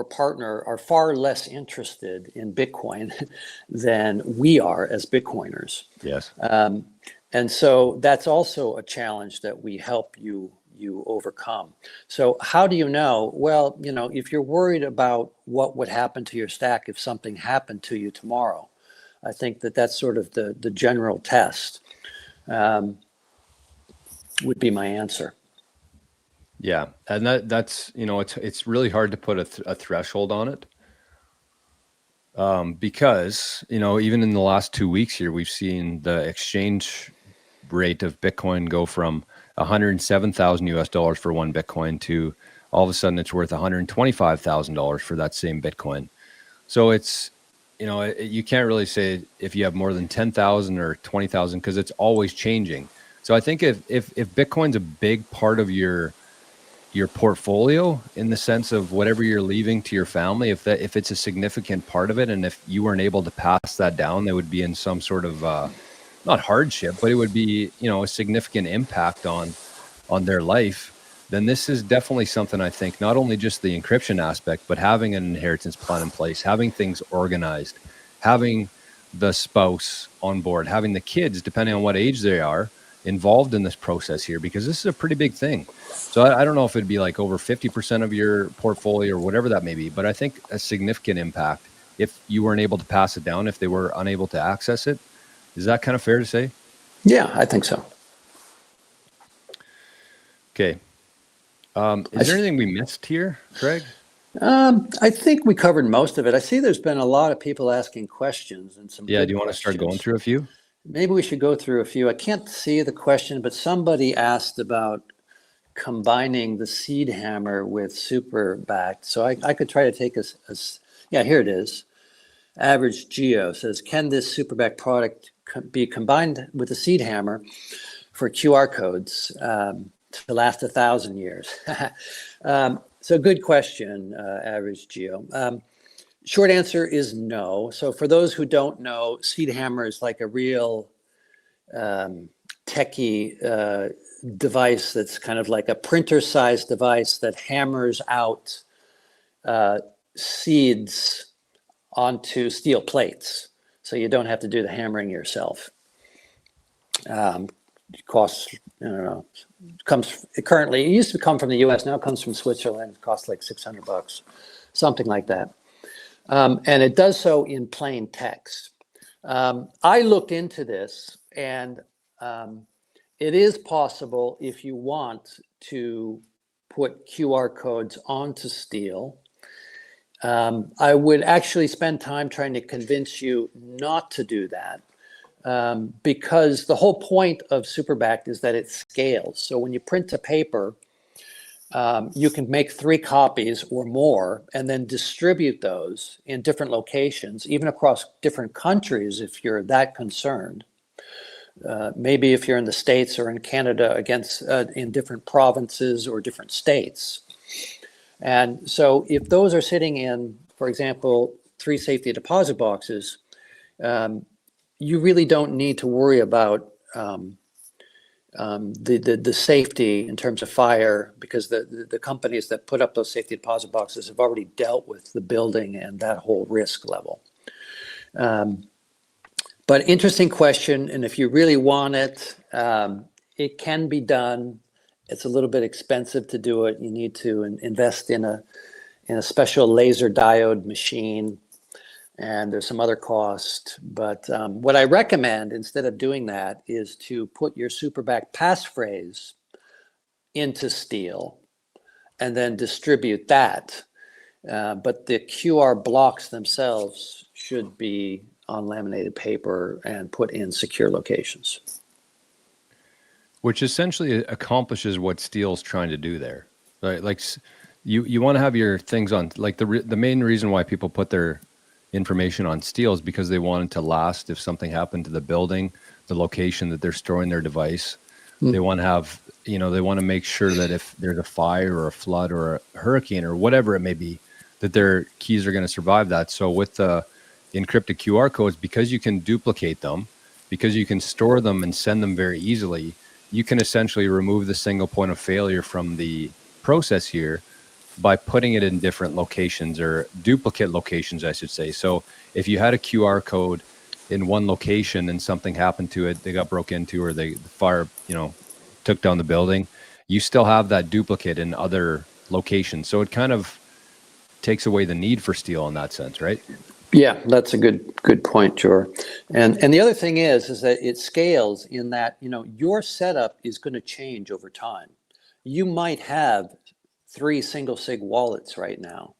partner are far less interested in Bitcoin than we are as Bitcoiners. Yes. And so that's also a challenge that we help you overcome. So how do you know? Well, if you're worried about what would happen to your stack if something happened to you tomorrow, I think that's sort of the general test would be my answer. Yeah, and that's it's really hard to put a threshold on it, because even in the last 2 weeks here, we've seen the exchange rate of Bitcoin go from $107,000 for one Bitcoin to all of a sudden it's worth $125,000 for that same Bitcoin. So it's you can't really say if you have more than 10,000 or 20,000, because it's always changing. So I think if Bitcoin's a big part of your your portfolio in the sense of whatever you're leaving to your family, if it's a significant part of it, and if you weren't able to pass that down, they would be in some sort of not hardship, but it would be, a significant impact on their life, then this is definitely something I think, not only just the encryption aspect, but having an inheritance plan in place, having things organized, having the spouse on board, having the kids, depending on what age they are, involved in this process here, because this is a pretty big thing. So I don't know if it'd be like over 50% of your portfolio or whatever that may be, but I think a significant impact if you weren't able to pass it down, if they were unable to access it. Is that kind of fair to say? Yeah, I think so. Okay. Is there anything we missed here, Craig? I think we covered most of it. I see there's been a lot of people asking questions and some Yeah, good do you want to start going questions. through a few? Maybe we should go through a few. I can't see the question, but somebody asked about combining the seed hammer with super backed. So I could try to take yeah, here it is. Average Geo says, can this super backed product be combined with the seed hammer for QR codes to last 1,000 years? So good question, Average Geo. Short answer is no. So for those who don't know, seed hammer is like a real techie device that's kind of like a printer-sized device that hammers out seeds onto steel plates, so you don't have to do the hammering yourself. It costs, I don't know, it used to come from the US, now it comes from Switzerland. It costs like $600, something like that. And it does so in plain text. I looked into this, and it is possible, if you want, to put QR codes onto steel. I would actually spend time trying to convince you not to do that, because the whole point of superbacked is that it scales. So when you print a paper, you can make 3 copies or more and then distribute those in different locations, even across different countries if you're that concerned. Maybe if you're in the States or in Canada in different provinces or different states. And so if those are sitting in, for example, 3 safety deposit boxes, you really don't need to worry about the safety in terms of fire, because the companies that put up those safety deposit boxes have already dealt with the building and that whole risk level. But interesting question, and if you really want it, it can be done. It's a little bit expensive to do it. You need to invest in a special laser diode machine, and there's some other cost. But what I recommend instead of doing that is to put your superback passphrase into steel and then distribute that. But the QR blocks themselves should be on laminated paper and put in secure locations. Which essentially accomplishes what steel's trying to do there, right? Like you want to have your things on, like the main reason why people put their information on steel is because they want it to last if something happened to the building, the location that they're storing their device. They want to have, they want to make sure that if there's a fire or a flood or a hurricane or whatever it may be, that their keys are going to survive that. So with the encrypted QR codes, because you can duplicate them, because you can store them and send them very easily, you can essentially remove the single point of failure from the process here by putting it in different locations, or duplicate locations, I should say. So if you had a QR code in one location and something happened to it, they got broke into, or the fire, took down the building, you still have that duplicate in other locations. So it kind of takes away the need for steel in that sense, right? Yeah, that's a good point, Jor. And the other thing is that it scales in that, your setup is going to change over time. You might have 3 single sig wallets right now,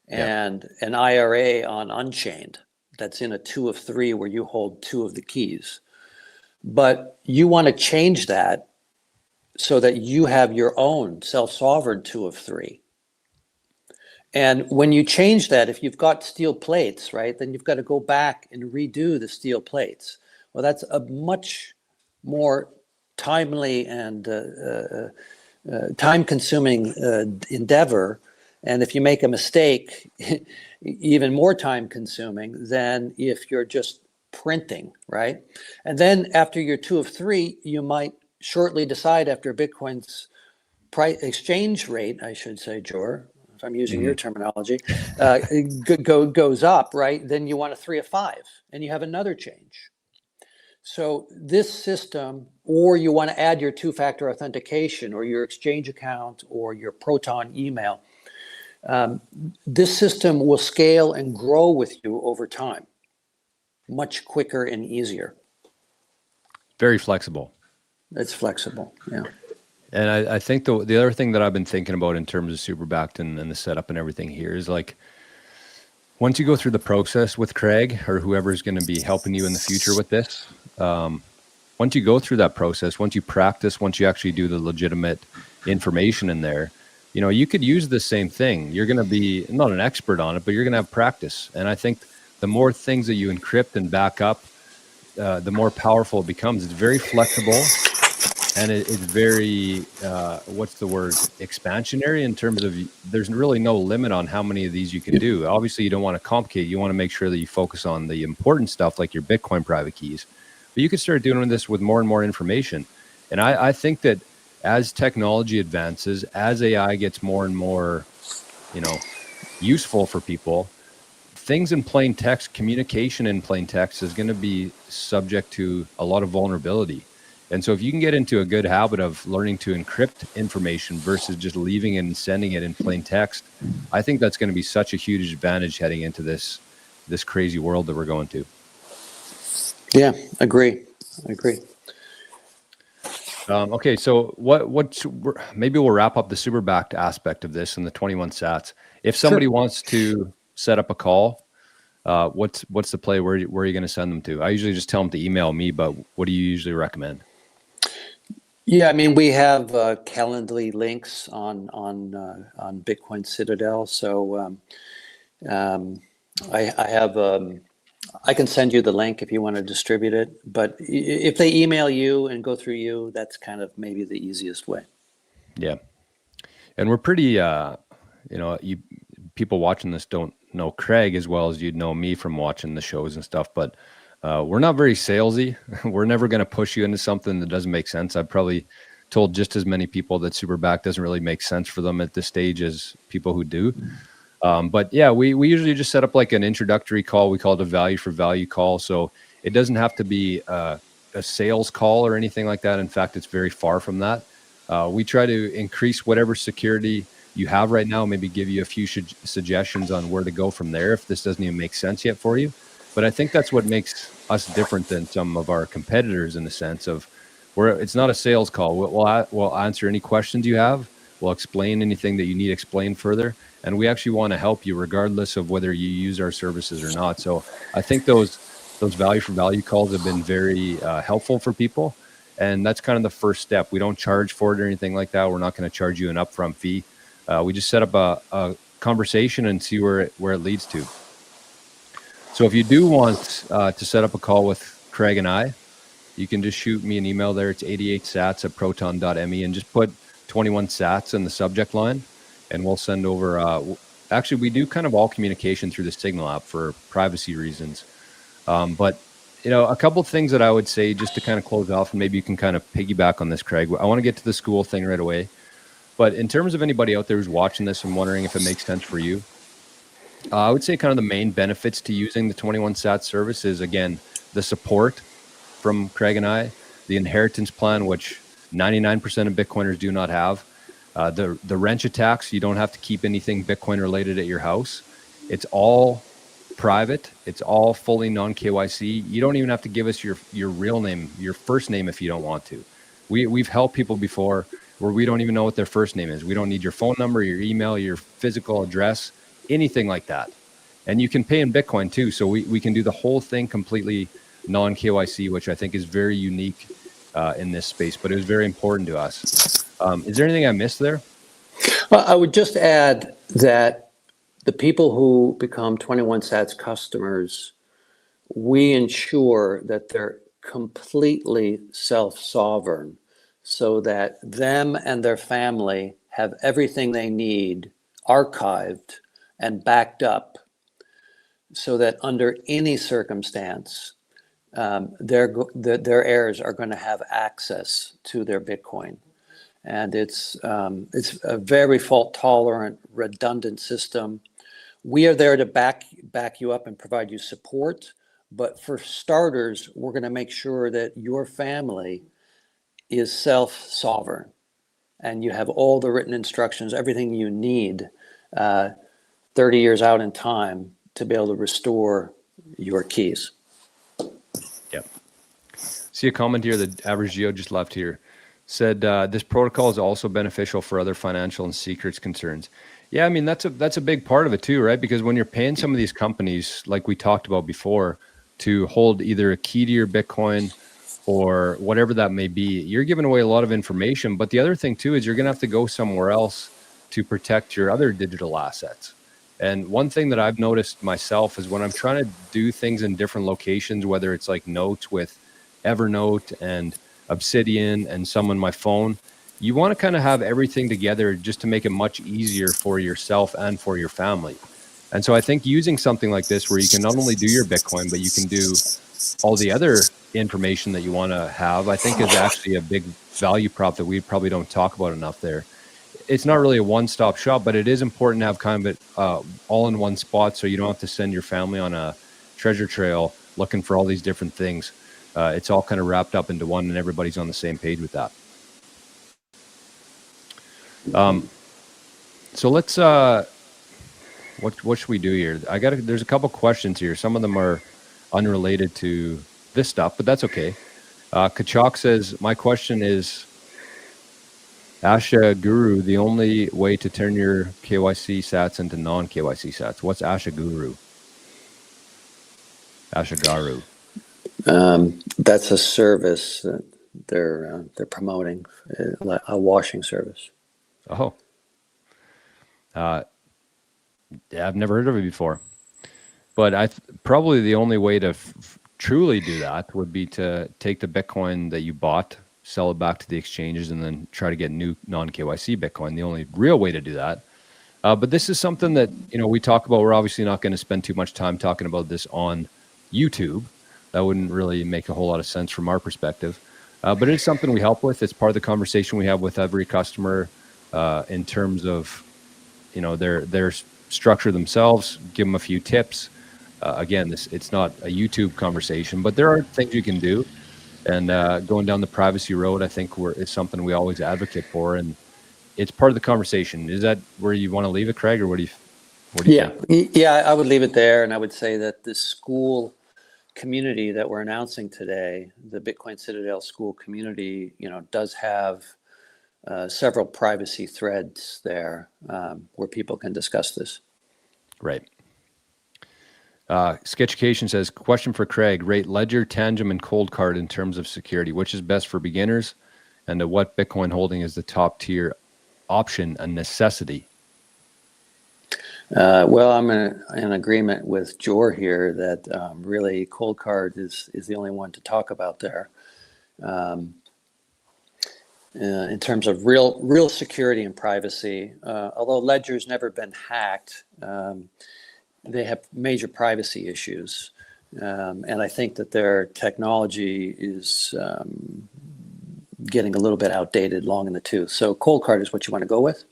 and an IRA on Unchained that's in a 2 of 3 where you hold 2 of the keys. But you want to change that so that you have your own self-sovereign 2 of 3. And when you change that, if you've got steel plates, right, then you've got to go back and redo the steel plates. Well, that's a much more timely and time-consuming endeavor. And if you make a mistake, even more time-consuming than if you're just printing, right? And then after you're 2 of 3, you might shortly decide after Bitcoin's price exchange rate, I should say, Jor, if I'm using your terminology, goes up, right? Then you want a 3 of 5, and you have another change. So this system, or you want to add your two-factor authentication, or your exchange account, or your Proton email, this system will scale and grow with you over time, much quicker and easier. Very flexible. It's flexible, yeah. And I think the other thing that I've been thinking about in terms of super backed and the setup and everything here is like, once you go through the process with Craig or whoever's going to be helping you in the future with this, once you go through that process, once you practice, once you actually do the legitimate information in there, you know, you could use the same thing. You're going to be not an expert on it, but you're going to have practice. And I think the more things that you encrypt and back up, the more powerful it becomes. It's very flexible. And it's very, what's the word, expansionary in terms of there's really no limit on how many of these you can do. Obviously, you don't want to complicate. You want to make sure that you focus on the important stuff like your Bitcoin private keys. But you can start doing this with more and more information. And I think that as technology advances, as AI gets more and more, you know, useful for people, things in plain text, communication in plain text is going to be subject to a lot of vulnerability. And so if you can get into a good habit of learning to encrypt information versus just leaving it and sending it in plain text, I think that's going to be such a huge advantage heading into this crazy world that we're going to. Yeah, agree. Okay, so maybe we'll wrap up the super backed aspect of this and the 21 sats. If somebody wants to set up a call, what's the play? Where are you going to send them to? I usually just tell them to email me, but what do you usually recommend? Yeah, I mean, we have Calendly links on Bitcoin Citadel. So I can send you the link if you want to distribute it. But if they email you and go through you, that's kind of maybe the easiest way. Yeah, and we're pretty, people watching this don't know Craig as well as you'd know me from watching the shows and stuff, but we're not very salesy. We're never going to push you into something that doesn't make sense. I've probably told just as many people that Superback doesn't really make sense for them at this stage as people who do. But yeah, we usually just set up like an introductory call. We call it a value for value call. So it doesn't have to be a sales call or anything like that. In fact, it's very far from that. We try to increase whatever security you have right now, maybe give you a few suggestions on where to go from there if this doesn't even make sense yet for you. But I think that's what makes us different than some of our competitors in the sense of it's not a sales call. We'll answer any questions you have. We'll explain anything that you need explained further. And we actually want to help you regardless of whether you use our services or not. So I think those value for value calls have been very helpful for people. And that's kind of the first step. We don't charge for it or anything like that. We're not going to charge you an upfront fee. We just set up a conversation and see where it leads to. So if you do want to set up a call with Craig and I, you can just shoot me an email there. It's 88sats@proton.me and just put 21 sats in the subject line. And we'll send over, actually, we do kind of all communication through the Signal app for privacy reasons. But, you know, a couple of things that I would say just to kind of close off, and maybe you can kind of piggyback on this, Craig. I want to get to the school thing right away. But in terms of anybody out there who's watching this and wondering if it makes sense for you, I would say kind of the main benefits to using the 21 sat service is, again, the support from Craig and I, the inheritance plan, which 99% of Bitcoiners do not have. The wrench attacks, you don't have to keep anything Bitcoin related at your house. It's all private. It's all fully non-KYC. You don't even have to give us your real name, your first name if you don't want to. We've helped people before where we don't even know what their first name is. We don't need your phone number, your email, your physical address, anything like that. And you can pay in Bitcoin too. So we can do the whole thing completely non-KYC, which I think is very unique in this space, but it was very important to us. Is there anything I missed there? Well, I would just add that the people who become 21 Sats customers, we ensure that they're completely self-sovereign. so that them and their family have everything they need archived and backed up, so that under any circumstance, their heirs are going to have access to their Bitcoin. And it's a very fault tolerant, redundant system. We are there to back you up and provide you support. But for starters, we're going to make sure that your family is self-sovereign and you have all the written instructions, everything you need 30 years out in time to be able to restore your keys. Yep. See a comment here that Average Geo just left here. Said this protocol is also beneficial for other financial and secrets concerns. Yeah, I mean, that's a big part of it too, right? Because when you're paying some of these companies, like we talked about before, to hold either a key to your Bitcoin or whatever that may be, you're giving away a lot of information. But the other thing too is you're going to have to go somewhere else to protect your other digital assets. And one thing that I've noticed myself is when I'm trying to do things in different locations, whether it's like notes with Evernote and Obsidian and some on my phone, you want to kind of have everything together just to make it much easier for yourself and for your family. And so I think using something like this where you can not only do your Bitcoin, but you can do all the other information that you want to have, I think is actually a big value prop that we probably don't talk about enough there. It's not really a one-stop shop, but it is important to have kind of it all in one spot so you don't have to send your family on a treasure trail looking for all these different things. It's all kind of wrapped up into one and everybody's on the same page with that. So let's, what should we do here? There's a couple questions here. Some of them are unrelated to this stuff, but that's okay. Kachok says, my question is, Asha Guru, the only way to turn your KYC sats into non-KYC sats. What's Asha Guru? Asha Garu. That's a service that they're promoting, a washing service. Oh. Yeah, I've never heard of it before. But probably the only way to truly do that would be to take the Bitcoin that you bought, sell it back to the exchanges, and then try to get new non-KYC Bitcoin. The only real way to do that. But this is something that, we talk about. We're obviously not going to spend too much time talking about this on YouTube. That wouldn't really make a whole lot of sense from our perspective. But it's something we help with. It's part of the conversation we have with every customer in terms of, their structure themselves, give them a few tips. Again, it's not a YouTube conversation, but there are things you can do. And going down the privacy road, I think it's something we always advocate for. And it's part of the conversation. Is that where you want to leave it, Craig, or what do you think? Yeah, I would leave it there. And I would say that this school community that we're announcing today, the Bitcoin Citadel school community, does have several privacy threads there where people can discuss this. Right. Sketchucation says, question for Craig, rate Ledger, Tangent, and Cold Card in terms of security. Which is best for beginners? And what Bitcoin holding is the top tier option, a necessity? Well, I'm in agreement with Jor here that really Cold Card is the only one to talk about there. In terms of real security and privacy, although Ledger's never been hacked, they have major privacy issues. And I think that their technology is getting a little bit outdated, long in the tooth. So Cold Card is what you want to go with?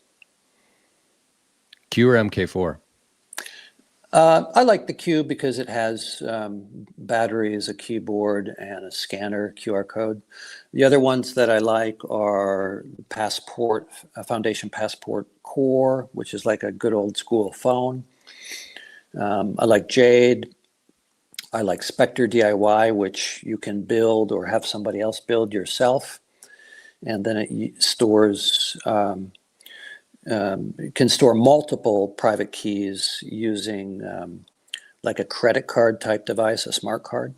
Q or MK4? I like the Q because it has batteries, a keyboard, and a scanner QR code. The other ones that I like are Passport, Foundation Passport Core, which is like a good old school phone. I like Jade. I like Spectre DIY, which you can build or have somebody else build yourself. And then it stores, it can store multiple private keys using like a credit card type device, a smart card.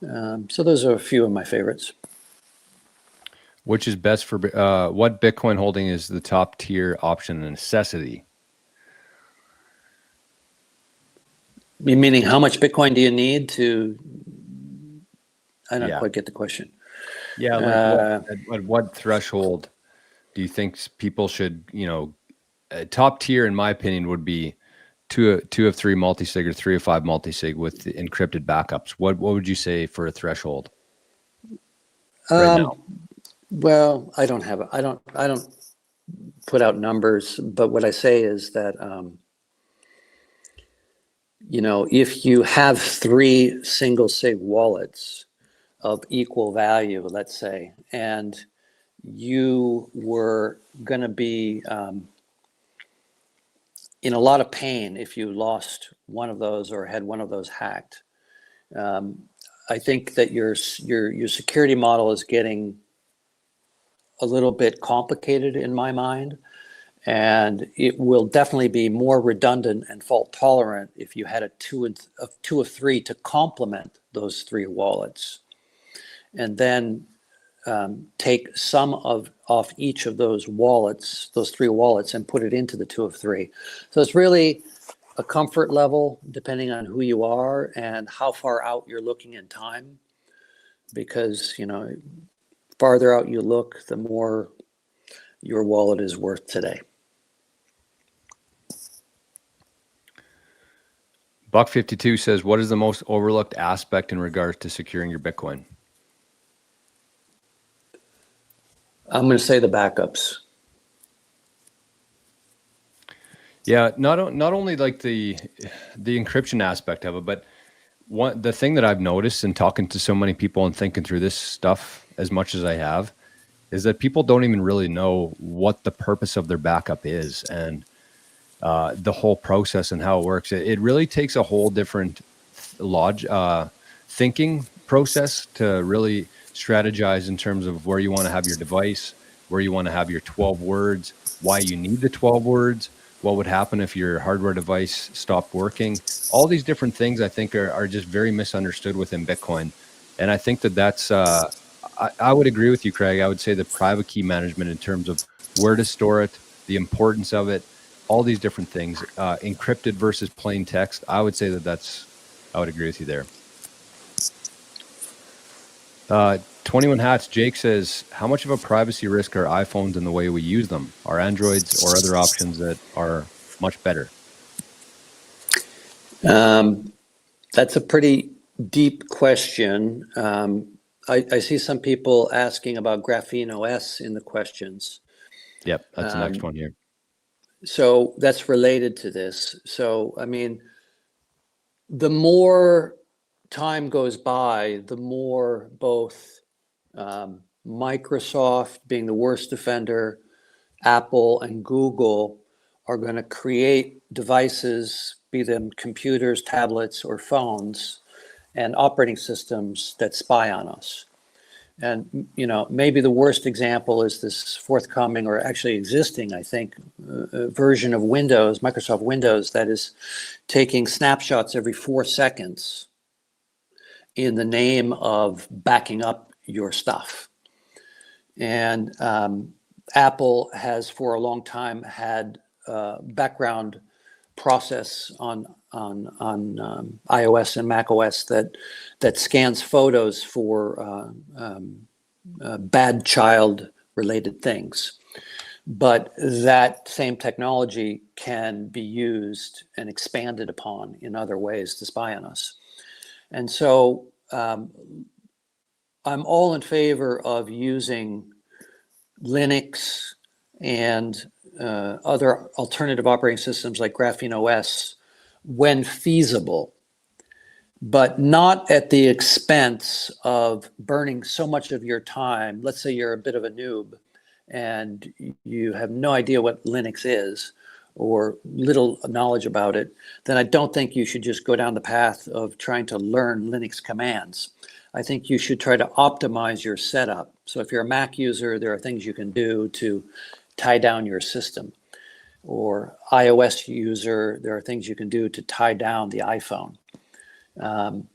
So those are a few of my favorites. Which is best for what Bitcoin holding is the top tier option, a necessity? Meaning, how much Bitcoin do you need to? I don't quite get the question. Yeah, like at what threshold do you think people should, top tier, in my opinion, would be two of three multi-sig or 3 of 5 multi-sig with the encrypted backups. What would you say for a threshold right now? Well, I don't put out numbers, but what I say is that, if you have 3 single sig wallets of equal value, let's say, and you were going to be in a lot of pain if you lost one of those or had one of those hacked. I think that your security model is getting a little bit complicated in my mind, and it will definitely be more redundant and fault tolerant if you had a two of three to complement those 3 wallets, and then take some off each of those wallets, those 3 wallets, and put it into the 2 of 3. So it's really a comfort level depending on who you are and how far out you're looking in time, because farther out you look, the more your wallet is worth today. Buck 52 says, what is the most overlooked aspect in regards to securing your Bitcoin? I'm going to say the backups. Yeah, not only like the encryption aspect of it, but the thing that I've noticed in talking to so many people and thinking through this stuff as much as I have is that people don't even really know what the purpose of their backup is and the whole process and how it works. It really takes a whole different thinking process to really strategize in terms of where you want to have your device, where you want to have your 12 words, why you need the 12 words, what would happen if your hardware device stopped working. All these different things I think are just very misunderstood within Bitcoin. And I think that's, I would agree with you, Craig. I would say the private key management in terms of where to store it, the importance of it, all these different things, encrypted versus plain text. I would say I would agree with you there. 21 Hats, Jake says, how much of a privacy risk are iPhones in the way we use them? Are Androids or other options that are much better? That's a pretty deep question. I see some people asking about Graphene OS in the questions. Yep, that's the next one here. So that's related to this. So, I mean, the more time goes by, the more both Microsoft, being the worst offender, Apple and Google are going to create devices, be them computers, tablets, or phones, and operating systems that spy on us. And, maybe the worst example is this forthcoming, or actually existing, I think, version of Windows, Microsoft Windows, that is taking snapshots every 4 seconds in the name of backing up your stuff. And Apple has for a long time had background process on iOS and macOS that scans photos for bad child related things. But that same technology can be used and expanded upon in other ways to spy on us. And so I'm all in favor of using Linux and other alternative operating systems like Graphene OS when feasible, but not at the expense of burning so much of your time. Let's say you're a bit of a noob and you have no idea what Linux is or little knowledge about it, then I don't think you should just go down the path of trying to learn Linux commands. I think you should try to optimize your setup. So if you're a Mac user, there are things you can do to tie down your system. Or iOS user, there are things you can do to tie down the iPhone.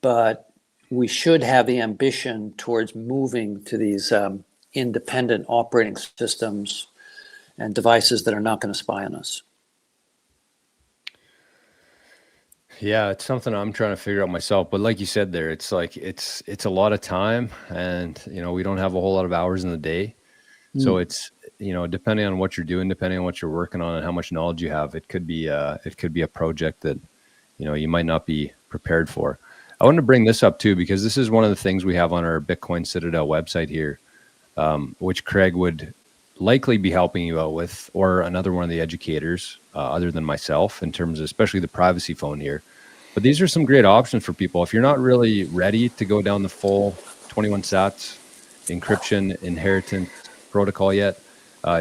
But we should have the ambition towards moving to these independent operating systems and devices that are not going to spy on us. Yeah, it's something I'm trying to figure out myself. But like you said there, it's like it's a lot of time, and we don't have a whole lot of hours in the day. So Mm. it's depending on what you're doing, depending on what you're working on, and how much knowledge you have, it could be a project that you might not be prepared for. I want to bring this up too because this is one of the things we have on our Bitcoin Citadel website here, which Craig would likely be helping you out with, or another one of the educators other than myself, in terms of especially the privacy phone here. But these are some great options for people. If you're not really ready to go down the full 21 sats encryption inheritance protocol yet,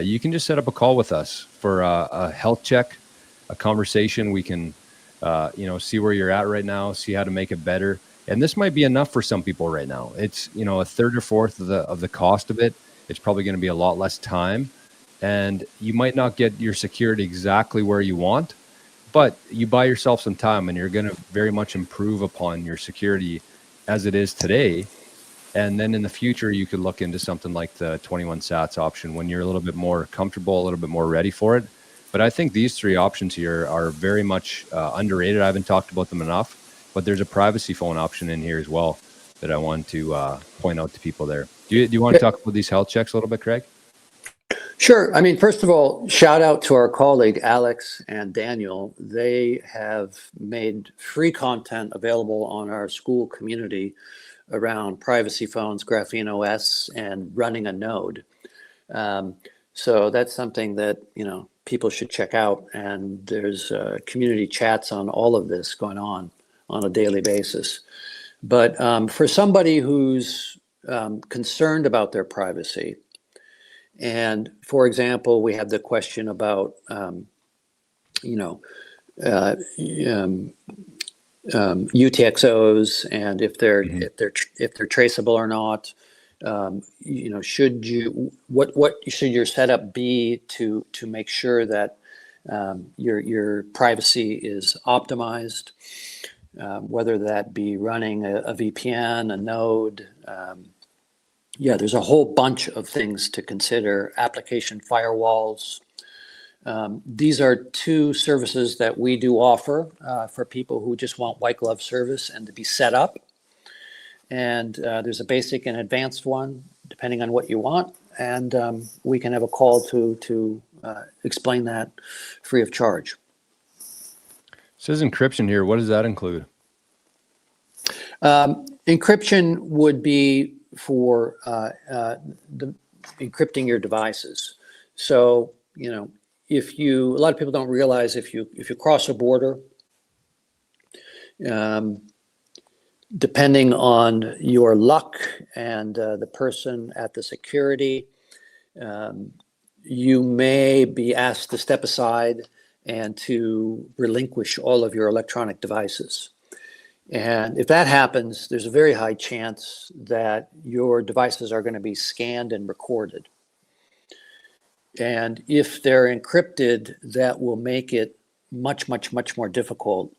you can just set up a call with us for a health check, a conversation. We can, see where you're at right now, see how to make it better. And this might be enough for some people right now. It's, a third or fourth of the cost of it. It's probably going to be a lot less time, and you might not get your security exactly where you want, but you buy yourself some time and you're going to very much improve upon your security as it is today. And then in the future, you could look into something like the 21 sats option when you're a little bit more comfortable, a little bit more ready for it. But I think these three options here are very much underrated. I haven't talked about them enough, but there's a privacy phone option in here as well that I want to point out to people there. Do you want to talk about these health checks a little bit, Craig? Sure. I mean, first of all, shout out to our colleague, Alex and Daniel. They have made free content available on our school community around privacy phones, Graphene OS, and running a node. So that's something that, people should check out. And there's community chats on all of this going on a daily basis. But for somebody who's concerned about their privacy, and for example, we have the question about, UTXOs and if they're traceable or not. What should your setup be to make sure that your privacy is optimized, whether that be running a VPN, a node. There's a whole bunch of things to consider. Application firewalls. These are two services that we do offer for people who just want white glove service and to be set up. And there's a basic and advanced one, depending on what you want. And we can have a call to explain that free of charge. It says encryption here. What does that include? Encryption would be for encrypting your devices. So, a lot of people don't realize if you cross a border, depending on your luck and the person at the security, you may be asked to step aside and to relinquish all of your electronic devices. And if that happens, there's a very high chance that your devices are going to be scanned and recorded. And if they're encrypted, that will make it much, much, much more difficult,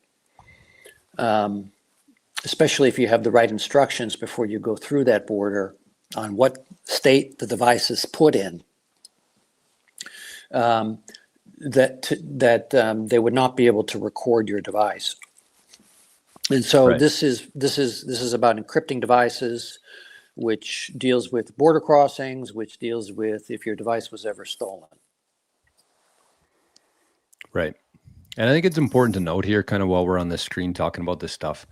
especially if you have the right instructions before you go through that border on what state the device is put in, that they would not be able to record your device. And so Right. this is about encrypting devices, which deals with border crossings, which deals with if your device was ever stolen. Right. And I think it's important to note here, kind of while we're on this screen talking about this stuff,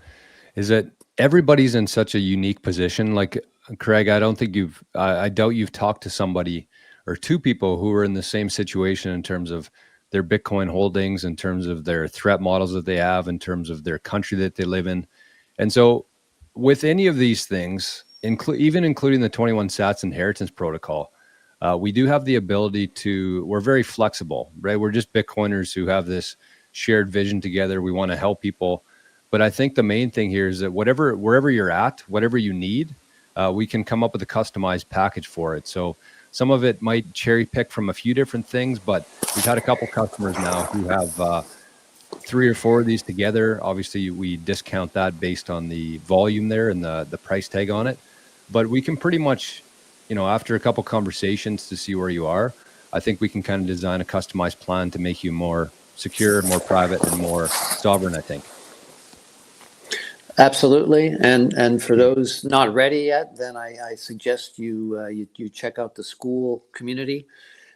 is that everybody's in such a unique position. Like, Craig, I doubt you've talked to somebody or two people who are in the same situation in terms of their Bitcoin holdings, in terms of their threat models that they have, in terms of their country that they live in. And so with any of these things, even including the 21 sats inheritance protocol, we do have the ability we're very flexible, right? We're just Bitcoiners who have this shared vision together. We want to help people. But I think the main thing here is that wherever you're at, whatever you need, we can come up with a customized package for it. So some of it might cherry pick from a few different things, but we've had a couple customers now who have 3 or 4 of these together. Obviously, we discount that based on the volume there and the price tag on it. But we can pretty much, after a couple conversations to see where you are, I think we can kind of design a customized plan to make you more secure, more private, and more sovereign, I think. Absolutely. And for those not ready yet, then I suggest you check out the school community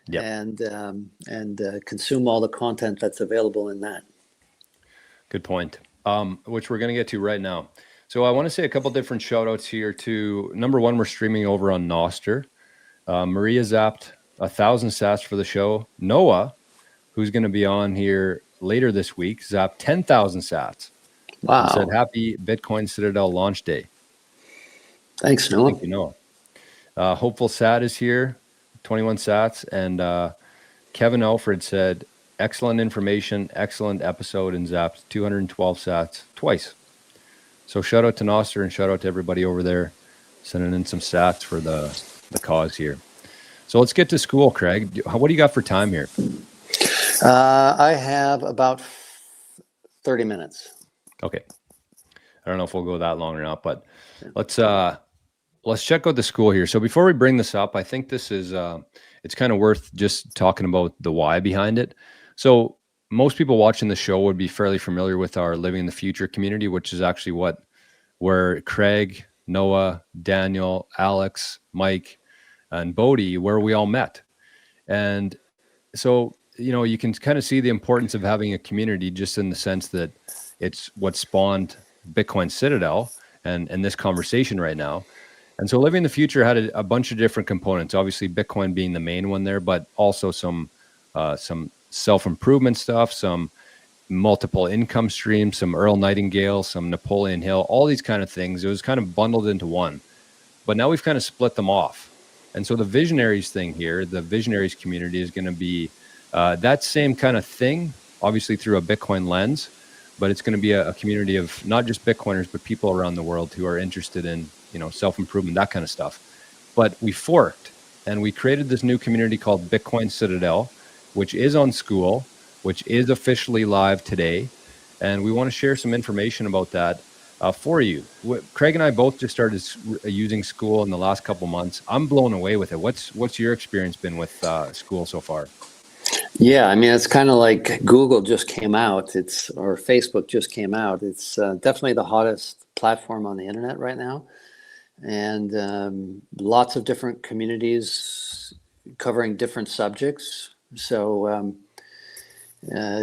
Yep. and consume all the content that's available in that. Good point. Which we're going to get to right now. So I want to say a couple different shout outs here to number one, we're streaming over on Noster. Maria zapped 1,000 sats for the show. Noah, who's going to be on here later this week, zapped 10,000 sats. Wow. And said, happy Bitcoin Citadel launch day. Thanks, Noah. Thank you, Noah. Hopeful Sat is here, 21 sats. And Kevin Alfred said, excellent information, excellent episode, and zapped 212 sats twice. So shout out to Noster and shout out to everybody over there sending in some sats for the cause here. So let's get to school, Craig. What do you got for time here? I have about 30 minutes. Okay. I don't know if we'll go that long or not, but let's check out the school here. So before we bring this up, I think this is it's kind of worth just talking about the why behind it. So most people watching the show would be fairly familiar with our Living in the Future community, which is actually where Craig, Noah, Daniel, Alex, Mike, and Bodie, where we all met. And so, you can kind of see the importance of having a community just in the sense that it's what spawned Bitcoin Citadel and this conversation right now. And so Living in the Future had a bunch of different components, obviously Bitcoin being the main one there, but also some self-improvement stuff, some multiple income streams, some Earl Nightingale, some Napoleon Hill, all these kind of things. It was kind of bundled into one, but now we've kind of split them off. And so the visionaries thing here, the visionaries community is going to be that same kind of thing, obviously through a Bitcoin lens, but it's going to be a community of not just Bitcoiners, but people around the world who are interested in, self-improvement, that kind of stuff. But we forked and we created this new community called Bitcoin Citadel, which is on School, which is officially live today. And we want to share some information about that for you. Craig and I both just started using School in the last couple months. I'm blown away with it. What's your experience been with School so far? Yeah, I mean, it's kind of like Google just came out. Or Facebook just came out. It's definitely the hottest platform on the internet right now. And lots of different communities covering different subjects. So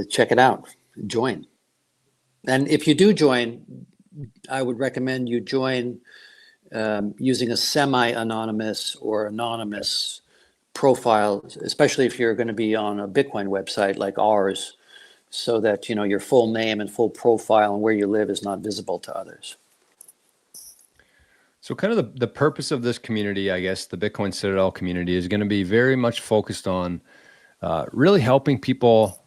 check it out. Join. And if you do join, I would recommend you join using a semi-anonymous or anonymous profile, especially if you're going to be on a Bitcoin website like ours, so that your full name and full profile and where you live is not visible to others. So kind of the purpose of this community, I guess, the Bitcoin Citadel community, is going to be very much focused on really helping people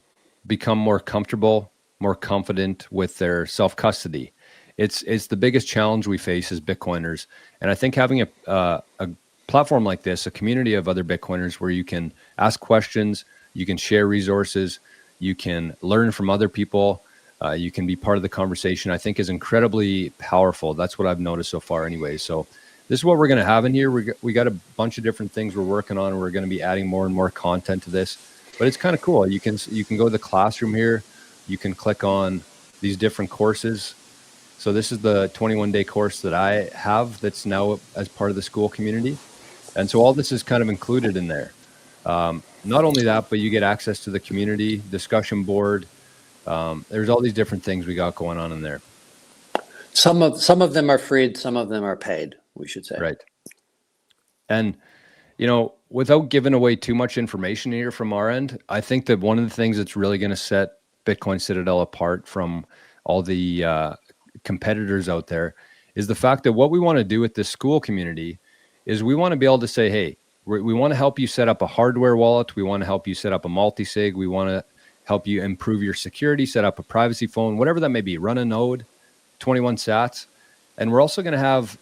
become more comfortable, more confident with their self-custody. It's the biggest challenge we face as Bitcoiners. And I think having a platform like this, a community of other Bitcoiners where you can ask questions, you can share resources, you can learn from other people, you can be part of the conversation, I think is incredibly powerful. That's what I've noticed so far anyway. So this is what we're going to have in here. We got a bunch of different things we're working on. We're going to be adding more and more content to this, but it's kind of cool. You can go to the classroom here. You can click on these different courses. So this is the 21-day course that I have that's now as part of the School community. And so all this is kind of included in there. Not only that, but you get access to the community discussion board. There's all these different things we got going on in there. Some of them are free, some of them are paid, we should say. Right. And, without giving away too much information here from our end, I think that one of the things that's really going to set Bitcoin Citadel apart from all the competitors out there is the fact that what we want to do with this School community is we want to be able to say, hey, we want to help you set up a hardware wallet. We want to help you set up a multi-sig. We want to help you improve your security, set up a privacy phone, whatever that may be, run a node, 21 sats. And we're also going to have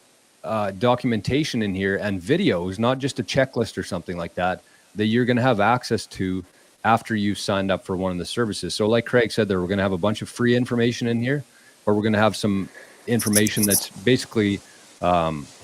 documentation in here and videos, not just a checklist or something like that you're going to have access to after you've signed up for one of the services. So like Craig said, we're going to have a bunch of free information in here, or we're going to have some information that's basically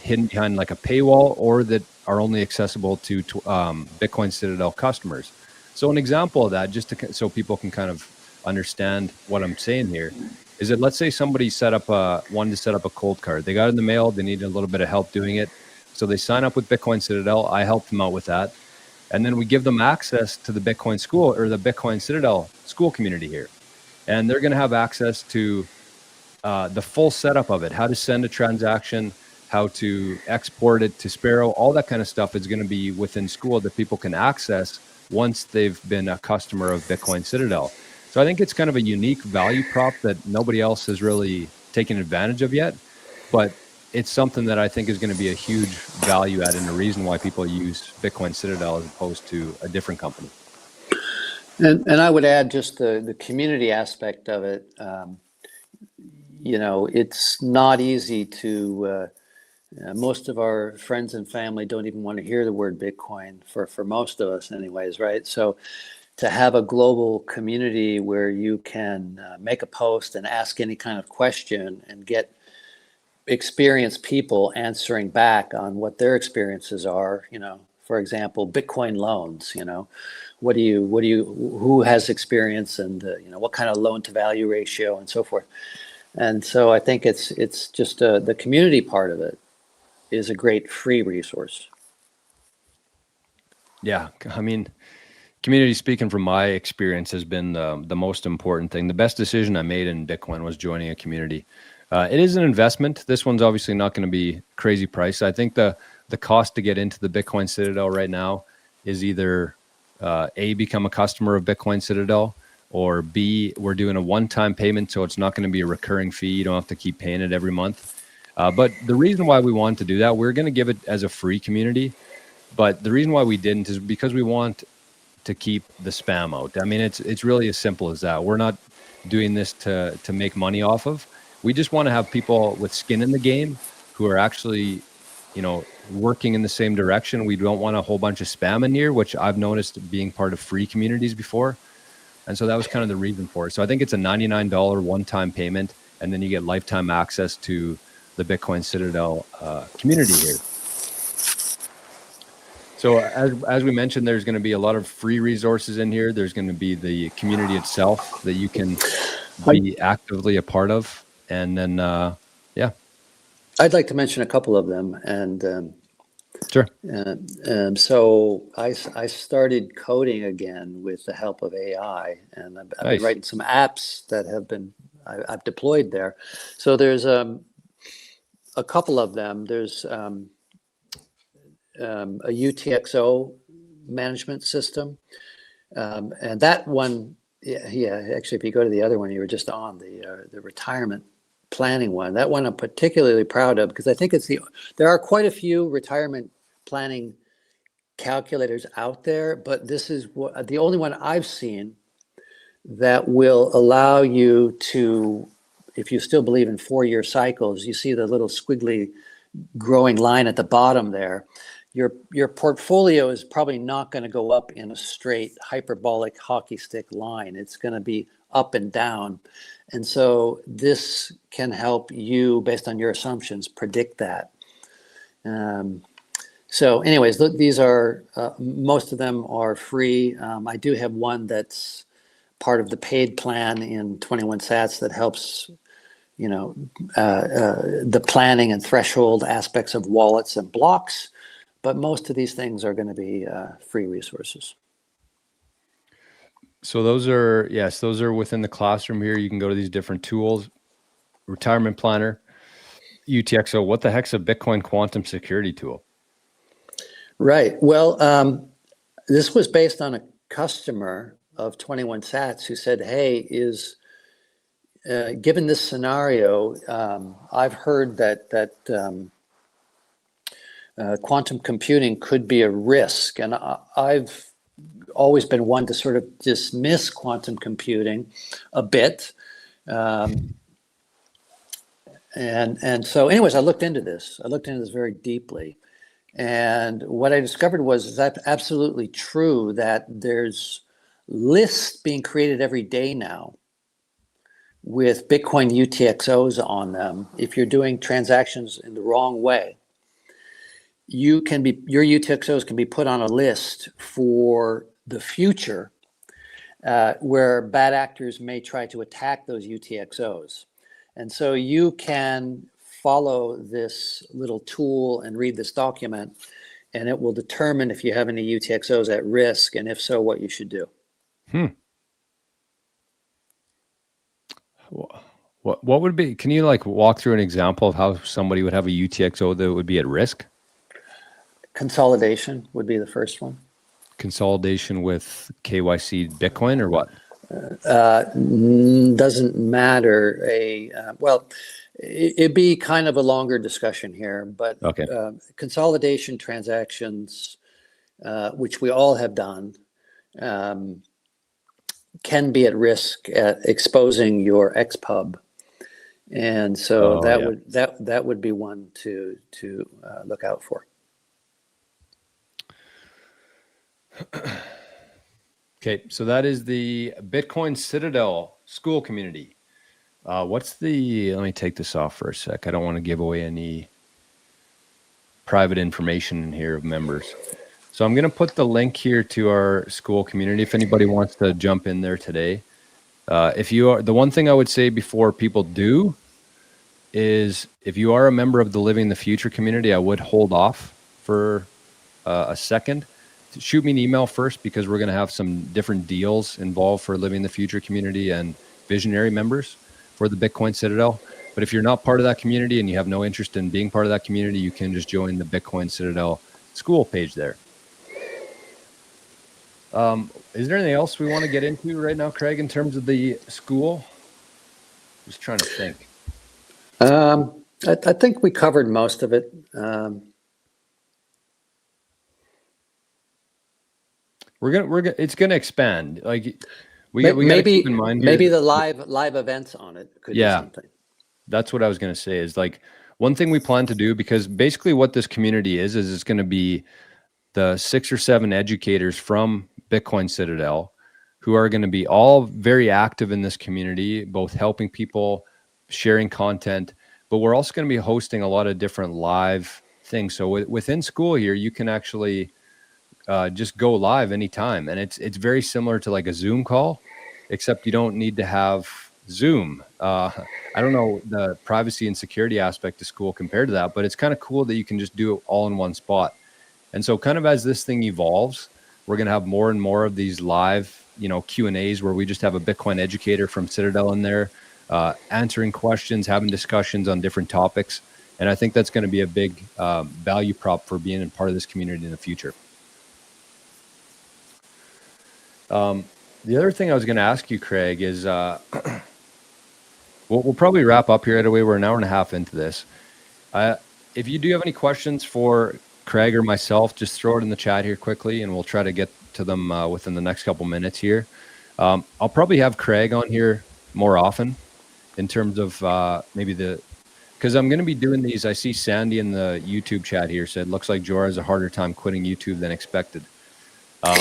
hidden behind like a paywall, or that are only accessible to Bitcoin Citadel customers. So an example of that, just so people can kind of understand what I'm saying here, is that let's say somebody wanted to set up a cold card. They got it in the mail. They needed a little bit of help doing it. So they sign up with Bitcoin Citadel. I help them out with that. And then we give them access to the Bitcoin school or the Bitcoin Citadel school community here. And they're going to have access to the full setup of it, how to send a transaction, how to export it to Sparrow, all that kind of stuff is going to be within school that people can access once they've been a customer of Bitcoin Citadel. So I think it's kind of a unique value prop that nobody else has really taken advantage of yet, but it's something that I think is going to be a huge value add and a reason why people use Bitcoin Citadel as opposed to a different company. And I would add just the community aspect of it. It's not easy to, most of our friends and family don't even want to hear the word Bitcoin for most of us anyways, right? So to have a global community where you can make a post and ask any kind of question and get experienced people answering back on what their experiences are, for example, Bitcoin loans, who has experience and, what kind of loan to value ratio and so forth. And so I think it's just the community part of it is a great free resource. Yeah. I mean, community, speaking from my experience, has been the most important thing. The best decision I made in Bitcoin was joining a community. It is an investment. This one's obviously not going to be crazy price. I think the cost to get into the Bitcoin Citadel right now is either A, become a customer of Bitcoin Citadel, or B, we're doing a one-time payment, so it's not going to be a recurring fee. You don't have to keep paying it every month. But the reason why we want to do that, we're going to give it as a free community. But the reason why we didn't is because we want to keep the spam out. I mean, it's really as simple as that. We're not doing this to make money off of. We just want to have people with skin in the game who are actually, working in the same direction. We don't want a whole bunch of spam in here, which I've noticed being part of free communities before. And so that was kind of the reason for it. So I think it's a $99 one-time payment, and then you get lifetime access to the Bitcoin Citadel community here. So as we mentioned, there's going to be a lot of free resources in here. There's going to be the community itself that you can be actively a part of. And then, I'd like to mention a couple of them. And sure. So I started coding again with the help of AI, and I've been writing some apps that I've deployed there. So there's a couple of them. There's a UTXO management system, and that one, actually, if you go to the other one, you were just on the retirement planning one. That one I'm particularly proud of because I think there are quite a few retirement planning calculators out there, but this is the only one I've seen that will allow you to, if you still believe in 4-year cycles, you see the little squiggly growing line at the bottom there. Your portfolio is probably not going to go up in a straight hyperbolic hockey stick line. It's going to be up and down. And so this can help you, based on your assumptions, predict that. So anyways, these are, most of them are free. I do have one that's part of the paid plan in 21 Sats that helps, the planning and threshold aspects of wallets and blocks. But most of these things are going to be free resources. So those are within the classroom here. You can go to these different tools, retirement planner, UTXO. What the heck's a Bitcoin quantum security tool? Right. Well, this was based on a customer of 21 Sats who said, hey, given this scenario, I've heard that quantum computing could be a risk. And I've always been one to sort of dismiss quantum computing a bit. And so anyways, I looked into this very deeply. And what I discovered was that absolutely true that there's lists being created every day now with Bitcoin UTXOs on them. If you're doing transactions in the wrong way, your UTXOs can be put on a list for the future where bad actors may try to attack those UTXOs. And so you can follow this little tool and read this document, and it will determine if you have any UTXOs at risk, and if so, what you should do. What would be, can you like walk through an example of how somebody would have a UTXO that would be at risk? Consolidation would be the first one. Consolidation with KYC Bitcoin or what? Doesn't matter. It'd be kind of a longer discussion here, but Okay. Consolidation transactions, which we all have done, can be at risk at exposing your XPub, and so that would be one to look out for. Okay, so that is the Bitcoin Citadel school community. Let me take this off for a sec. I don't want to give away any private information in here of members. So I'm going to put the link here to our school community if anybody wants to jump in there today. The one thing I would say before people do is if you are a member of the Living the Future community, I would hold off for a second. Shoot me an email first, because we're going to have some different deals involved for Living the Future community and visionary members for the Bitcoin Citadel. But if you're not part of that community and you have no interest in being part of that community, you can just join the Bitcoin Citadel school page there. Is there anything else we want to get into right now, Craig, in terms of the school? Just trying to think. I think we covered most of it. It's gonna expand. Like we gotta keep in mind here. Maybe the live events on it could be something. That's what I was gonna say, is like one thing we plan to do, because basically what this community is it's gonna be the 6 or 7 educators from Bitcoin Citadel who are going to be all very active in this community, both helping people, sharing content, but we're also going to be hosting a lot of different live things. So within school here, you can actually just go live anytime. And it's very similar to like a Zoom call, except you don't need to have Zoom. I don't know the privacy and security aspect of school compared to that, but it's kind of cool that you can just do it all in one spot. And so kind of as this thing evolves, we're going to have more and more of these live, Q&As where we just have a Bitcoin educator from Citadel in there, answering questions, having discussions on different topics. And I think that's going to be a big value prop for being a part of this community in the future. The other thing I was going to ask you, Craig, is we'll probably wrap up here right away. We're an hour and a half into this. If you do have any questions for Craig or myself, just throw it in the chat here quickly, and we'll try to get to them within the next couple minutes here. I'll probably have Craig on here more often in terms of because I'm going to be doing these. I see Sandy in the YouTube chat here said, looks like Jor has a harder time quitting YouTube than expected. I'm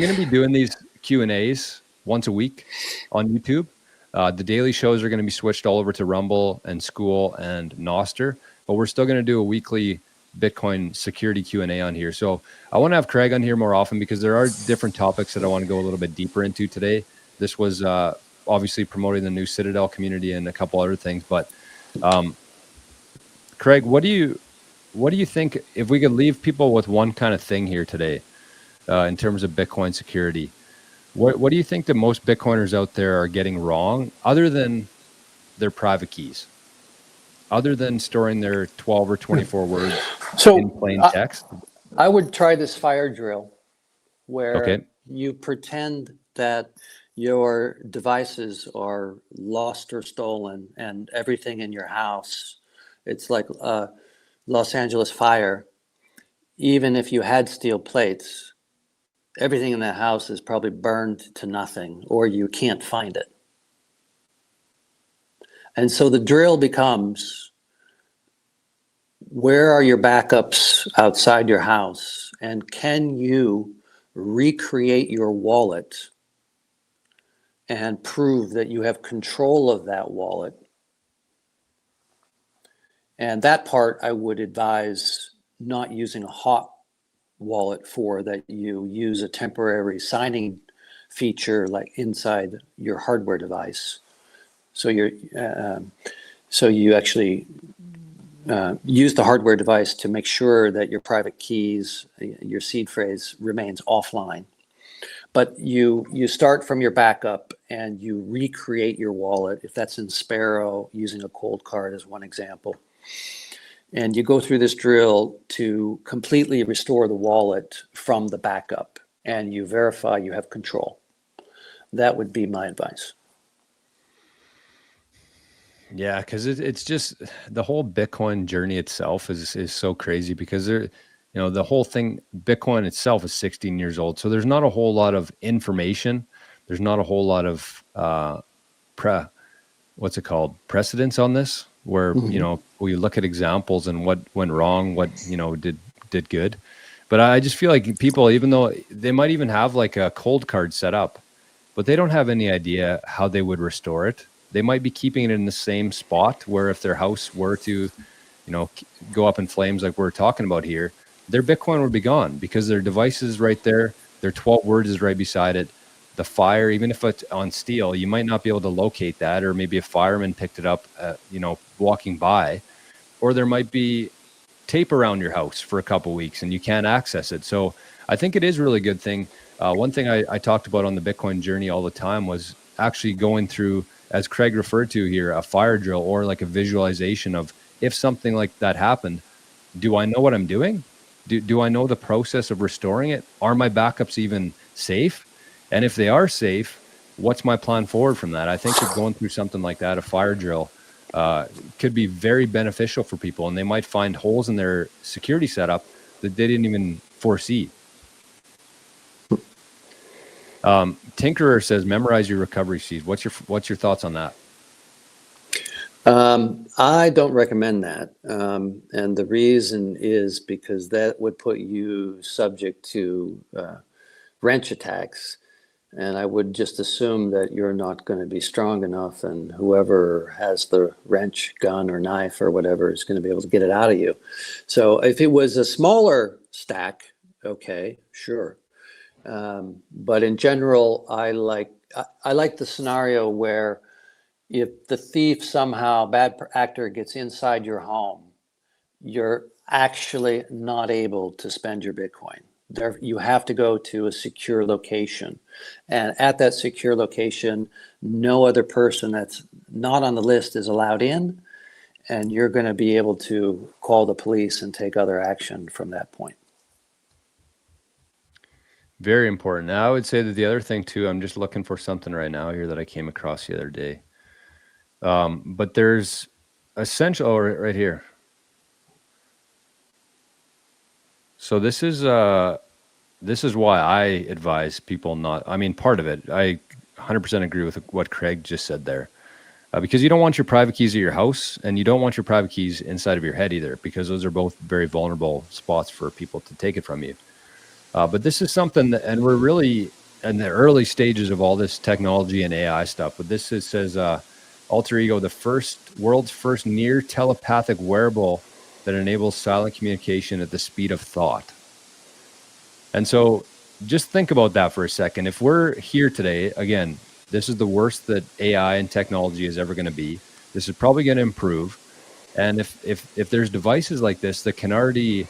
going to be doing these Q&As once a week on YouTube. The daily shows are going to be switched all over to Rumble and School and Nostr, but we're still going to do a weekly Bitcoin security Q&A on here. So I want to have Craig on here more often because there are different topics that I want to go a little bit deeper into today. This was obviously promoting the new Citadel community and a couple other things. But Craig, what do you think, if we could leave people with one kind of thing here today in terms of Bitcoin security, what do you think that most Bitcoiners out there are getting wrong, other than their private keys, other than storing their 12 or 24 words in plain text? I would try this fire drill where you pretend that your devices are lost or stolen and everything in your house. It's like Los Angeles fire. Even if you had steel plates, everything in the house is probably burned to nothing, or you can't find it. And so the drill becomes, where are your backups outside your house? And can you recreate your wallet and prove that you have control of that wallet? And that part I would advise not using a hot wallet for, that you use a temporary signing feature like inside your hardware device. So you actually use the hardware device to make sure that your private keys, your seed phrase, remains offline. But you start from your backup and you recreate your wallet, if that's in Sparrow, using a cold card as one example. And you go through this drill to completely restore the wallet from the backup, and you verify you have control. That would be my advice. Yeah, because it's just the whole Bitcoin journey itself is so crazy because the whole thing, Bitcoin itself is 16 years old. So there's not a whole lot of information. There's not a whole lot of precedence on this, where we look at examples and what went wrong, what did good. But I just feel like people, even though they might even have like a cold card set up, but they don't have any idea how they would restore it. They might be keeping it in the same spot where if their house were to, go up in flames like we're talking about here, their Bitcoin would be gone because their device is right there. Their 12 words is right beside it. The fire, even if it's on steel, you might not be able to locate that, or maybe a fireman picked it up, walking by, or there might be tape around your house for a couple of weeks and you can't access it. So I think it is a really good thing. One thing I talked about on the Bitcoin journey all the time was actually going through, as Craig referred to here, a fire drill or like a visualization of, if something like that happened, do I know what I'm doing? Do I know the process of restoring it? Are my backups even safe? And if they are safe, what's my plan forward from that? I think that going through something like that, a fire drill, could be very beneficial for people, and they might find holes in their security setup that they didn't even foresee. Tinkerer says, memorize your recovery seed. What's your thoughts on that? I don't recommend that. And the reason is because that would put you subject to wrench attacks. And I would just assume that you're not going to be strong enough, and whoever has the wrench, gun, or knife or whatever is going to be able to get it out of you. So if it was a smaller stack, okay, sure. But in general, I like the scenario where if the thief somehow, bad actor, gets inside your home, you're actually not able to spend your Bitcoin. There, you have to go to a secure location. And at that secure location, no other person that's not on the list is allowed in. And you're going to be able to call the police and take other action from that point. Very important. Now, I would say that the other thing too, I'm just looking for something right now here that I came across the other day. But there's essential, right here. So this is why I advise people not, part of it, I 100% agree with what Craig just said there. Because you don't want your private keys at your house, and you don't want your private keys inside of your head either, because those are both very vulnerable spots for people to take it from you. But this is something that, and we're really in the early stages of all this technology and AI stuff. But this says Alter Ego, the world's first near telepathic wearable that enables silent communication at the speed of thought. And so just think about that for a second. If we're here today, again, this is the worst that AI and technology is ever going to be. This is probably going to improve. And if there's devices like this that can already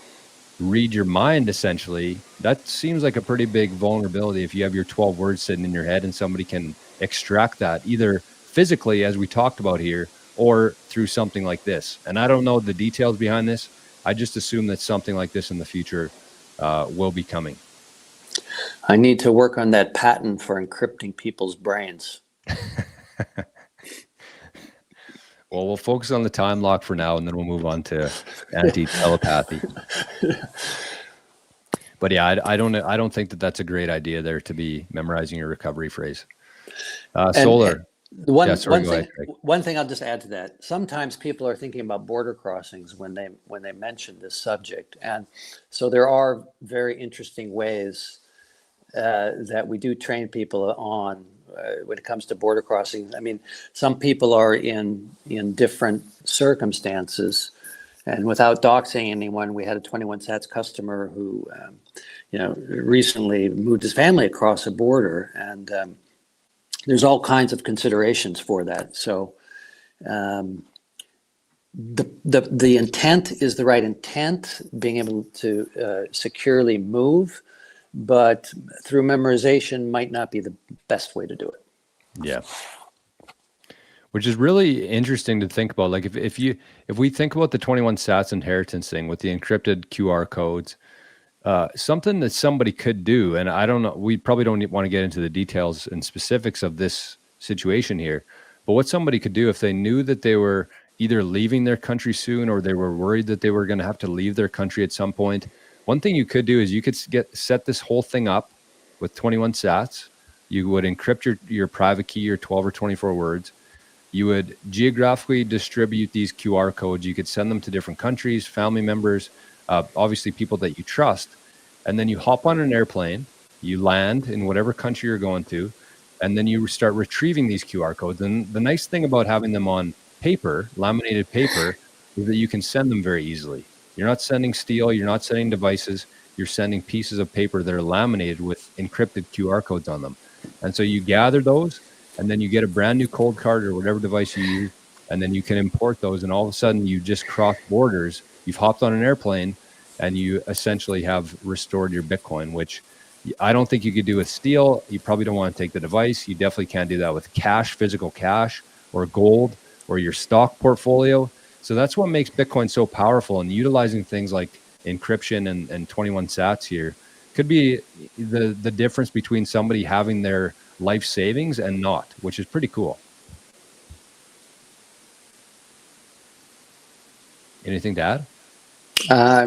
read your mind, essentially, that seems like a pretty big vulnerability. If you have your 12 words sitting in your head and somebody can extract that either physically, as we talked about here, or through something like this. And I don't know the details behind this. I just assume that something like this in the future will be coming. I need to work on that patent for encrypting people's brains. Well, we'll focus on the time lock for now, and then we'll move on to anti-telepathy. But yeah, I don't think that that's a great idea there, to be memorizing your recovery phrase. Solar. One thing I'll just add to that. Sometimes people are thinking about border crossings when they mention this subject, and so there are very interesting ways that we do train people on when it comes to border crossings. I mean, some people are in different circumstances, and without doxing anyone, we had a 21 Sats customer who, recently moved his family across a border, and there's all kinds of considerations for that. So The intent is the right intent, being able to securely move, but through memorization might not be the best way to do it. Yeah. Which is really interesting to think about. Like if we think about the 21 sats inheritance thing with the encrypted QR codes, something that somebody could do, and I don't know, we probably don't want to get into the details and specifics of this situation here, but what somebody could do if they knew that they were either leaving their country soon or they were worried that they were going to have to leave their country at some point, one thing you could do is you could set this whole thing up with 21 sats. You would encrypt your private key, your 12 or 24 words. You would geographically distribute these QR codes. You could send them to different countries, family members, obviously people that you trust. And then you hop on an airplane, you land in whatever country you're going to, and then you start retrieving these QR codes. And the nice thing about having them on paper, laminated paper, is that you can send them very easily. You're not sending steel, you're not sending devices, you're sending pieces of paper that are laminated with encrypted QR codes on them. And so you gather those, and then you get a brand new cold card or whatever device you use, and then you can import those, and all of a sudden you just crossed borders, you've hopped on an airplane, and you essentially have restored your Bitcoin, which I don't think you could do with steel. You probably don't want to take the device. You definitely can't do that with cash, physical cash, or gold, or your stock portfolio. So that's what makes Bitcoin so powerful, and utilizing things like encryption and 21 sats here could be the difference between somebody having their life savings and not, which is pretty cool. Anything to add?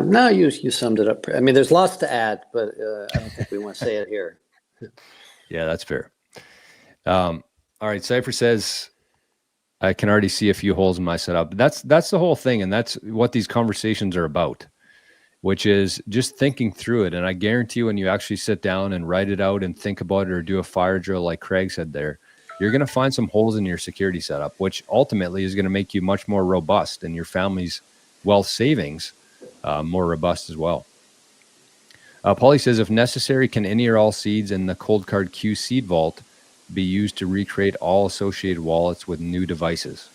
No, you summed it up. I mean, there's lots to add, but I don't think we want to say it here. Yeah, that's fair. All right, Cypher says, I can already see a few holes in my setup. That's the whole thing, and that's what these conversations are about, which is just thinking through it. And I guarantee you, when you actually sit down and write it out and think about it or do a fire drill like Craig said there, you're going to find some holes in your security setup, which ultimately is going to make you much more robust and your family's wealth savings more robust as well. Paulie says, if necessary, can any or all seeds in the Cold Card Q seed vault be used to recreate all associated wallets with new devices?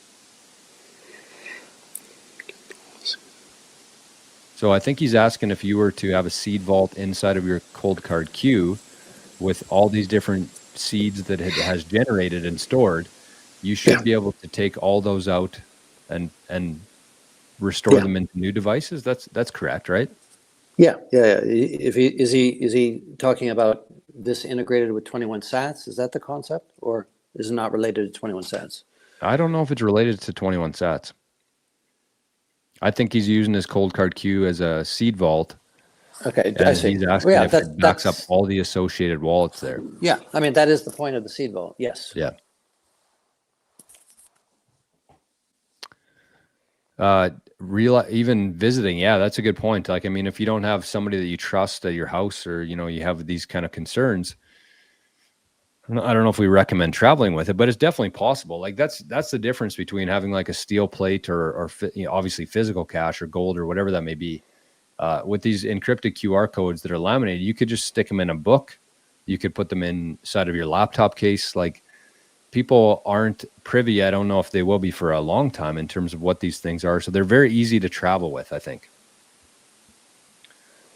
So I think he's asking if you were to have a seed vault inside of your Cold Card Q with all these different seeds that it has generated and stored, you should be able to take all those out and restore them into new devices. That's correct, right? Yeah. If is he talking about this integrated with 21 sats? Is that the concept, or is it not related to 21 sats? I don't know if it's related to 21 sats. I think he's using his Cold Card Q as a seed vault. Okay, and I see. he's asking if it backs up all the associated wallets there. Yeah, I mean, that is the point of the seed vault. Yes. Yeah. Even visiting, yeah, that's a good point. Like, I mean, if you don't have somebody that you trust at your house, or you have these kind of concerns, I don't know if we recommend traveling with it, but it's definitely possible. Like that's the difference between having like a steel plate or obviously physical cash or gold or whatever that may be. With these encrypted QR codes that are laminated, you could just stick them in a book. You could put them inside of your laptop case. Like, people aren't privy. I don't know if they will be for a long time in terms of what these things are. So they're very easy to travel with, I think,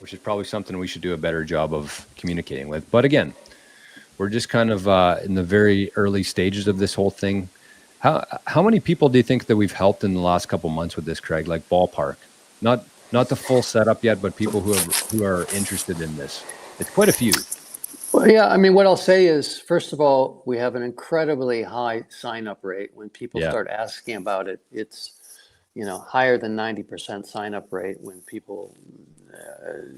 which is probably something we should do a better job of communicating with. But again, we're just kind of in the very early stages of this whole thing. How many people do you think that we've helped in the last couple months with this, Craig? Like ballpark, not the full setup yet, but people who are interested in this. It's quite a few. Well, yeah, I mean, what I'll say is, first of all, we have an incredibly high sign-up rate. When people start asking about it, it's higher than 90% sign-up rate when people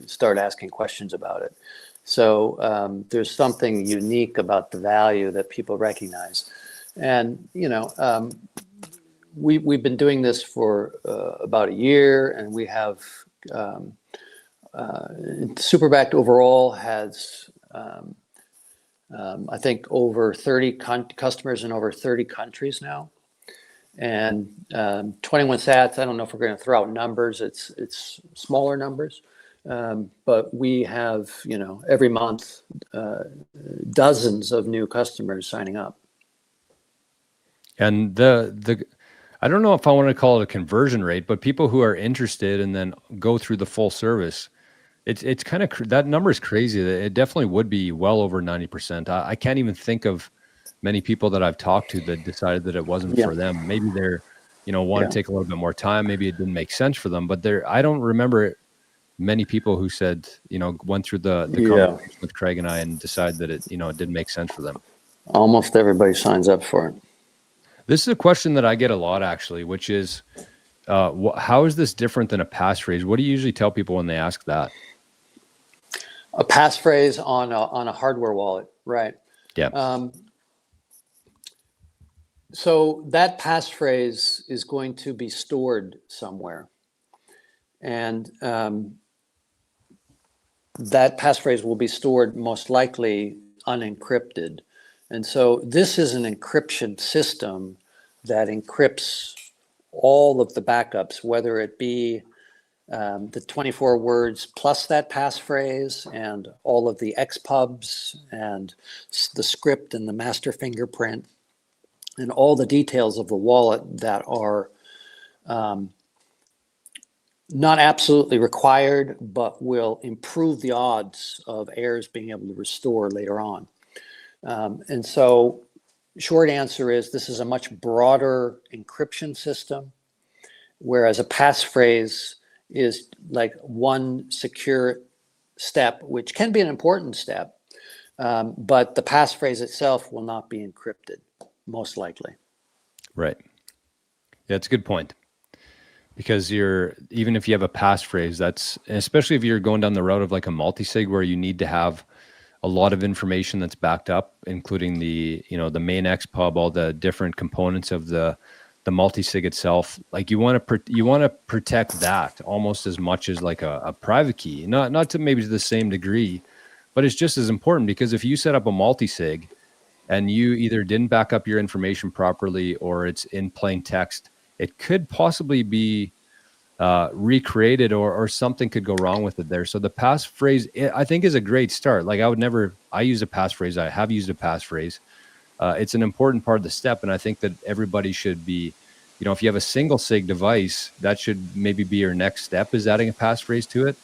start asking questions about it. So there's something unique about the value that people recognize. And, we've been doing this for about a year, and we have Superbacked overall has, I think, over 30 customers in over 30 countries now. And 21 sats, I don't know if we're going to throw out numbers. It's smaller numbers. But we have, every month, dozens of new customers signing up. And I don't know if I want to call it a conversion rate, but people who are interested and then go through the full service, it's kind of that number is crazy. It definitely would be well over 90%. I can't even think of many people that I've talked to that decided that it wasn't Yeah. for them. Maybe they're, want Yeah. to take a little bit more time. Maybe it didn't make sense for them, but I don't remember many people who said, went through the conversation with Craig and I and decided that it didn't make sense for them. Almost everybody signs up for it. This is a question that I get a lot, actually, which is, how is this different than a passphrase? What do you usually tell people when they ask that? A passphrase on a hardware wallet, right? Yeah. So that passphrase is going to be stored somewhere, and that passphrase will be stored most likely unencrypted. And so this is an encryption system that encrypts all of the backups, whether it be the 24 words plus that passphrase and all of the XPubs and the script and the master fingerprint and all the details of the wallet that are not absolutely required, but will improve the odds of heirs being able to restore later on. And so short answer is this is a much broader encryption system, whereas a passphrase is like one secure step, which can be an important step, but the passphrase itself will not be encrypted, most likely. Right. Yeah, it's a good point. Because even if you have a passphrase, especially if you're going down the route of like a multi-sig where you need to have a lot of information that's backed up, including the main XPub, all the different components of the multi-sig itself. Like you want to protect that almost as much as like a private key, not to maybe to the same degree, but it's just as important, because if you set up a multi-sig and you either didn't back up your information properly or it's in plain text, it could possibly be recreated or something could go wrong with it there. So the passphrase, I think, is a great start. Like I use a passphrase. I have used a passphrase. It's an important part of the step. And I think that everybody should be, if you have a single sig device, that should maybe be your next step, is adding a passphrase to it.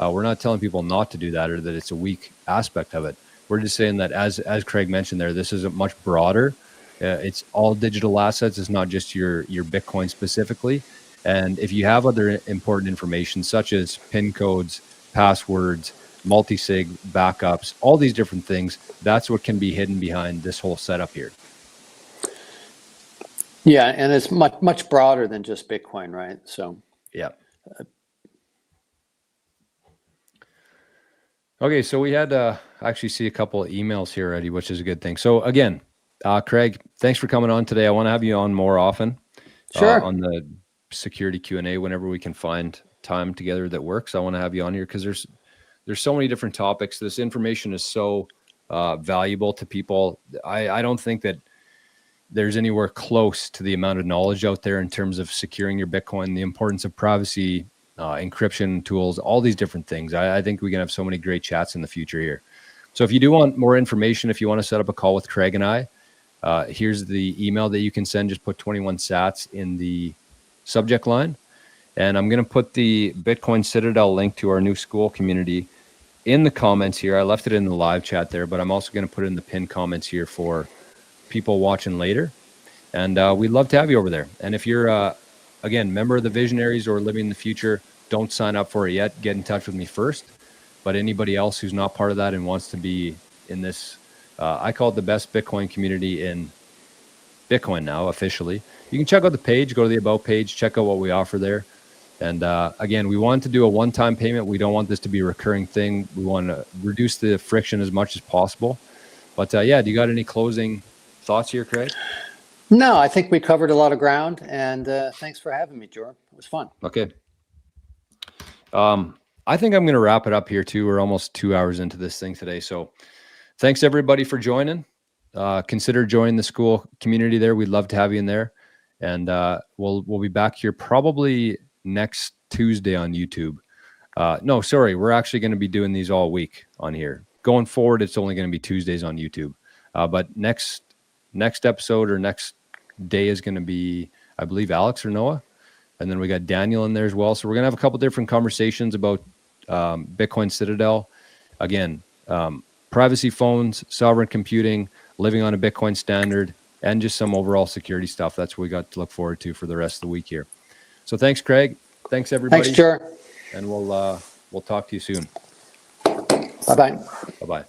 We're not telling people not to do that or that it's a weak aspect of it. We're just saying that as Craig mentioned there, this is a much broader. It's all digital assets. It's not just your Bitcoin specifically. And if you have other important information, such as PIN codes, passwords, multi-sig backups, all these different things, that's what can be hidden behind this whole setup here. Yeah, and it's much broader than just Bitcoin, right? So yeah. Okay, so we had actually see a couple of emails here already, which is a good thing. So again, Craig, thanks for coming on today. I want to have you on more often. Sure. On the security Q&A whenever we can find time together that works. I want to have you on here because there's so many different topics. This information is so valuable to people. I don't think that there's anywhere close to the amount of knowledge out there in terms of securing your Bitcoin, the importance of privacy, encryption tools, all these different things. I think we can have so many great chats in the future here. So if you do want more information, if you want to set up a call with Craig and I, here's the email that you can send. Just put 21 sats in the subject line. And I'm going to put the Bitcoin Citadel link to our new school community in the comments here. I left it in the live chat there, but I'm also going to put it in the pinned comments here for people watching later. And we'd love to have you over there. And if you're, again, member of the Visionaries or Living the Future, don't sign up for it yet. Get in touch with me first. But anybody else who's not part of that and wants to be in this, I call it the best Bitcoin community in Bitcoin now, officially. You can check out the page, go to the About page, check out what we offer there. And again, we want to do a one-time payment. We don't want this to be a recurring thing. We want to reduce the friction as much as possible. But yeah, do you got any closing thoughts here, Craig? No, I think we covered a lot of ground, and thanks for having me, Jordan. It was fun. Okay. I think I'm going to wrap it up here too. We're almost 2 hours into this thing today. So thanks everybody for joining. Consider joining the school community there. We'd love to have you in there. And we'll be back here probably next Tuesday on YouTube. No, sorry. We're actually going to be doing these all week on here. Going forward, it's only going to be Tuesdays on YouTube. But next episode or next day is going to be, I believe Alex or Noah. And then we got Daniel in there as well. So we're going to have a couple different conversations about Bitcoin Citadel. Again, privacy phones, sovereign computing, living on a Bitcoin standard, and just some overall security stuff. That's what we got to look forward to for the rest of the week here. So thanks, Craig. Thanks, everybody. Thanks, Jer. And we'll talk to you soon. Bye-bye. Bye-bye.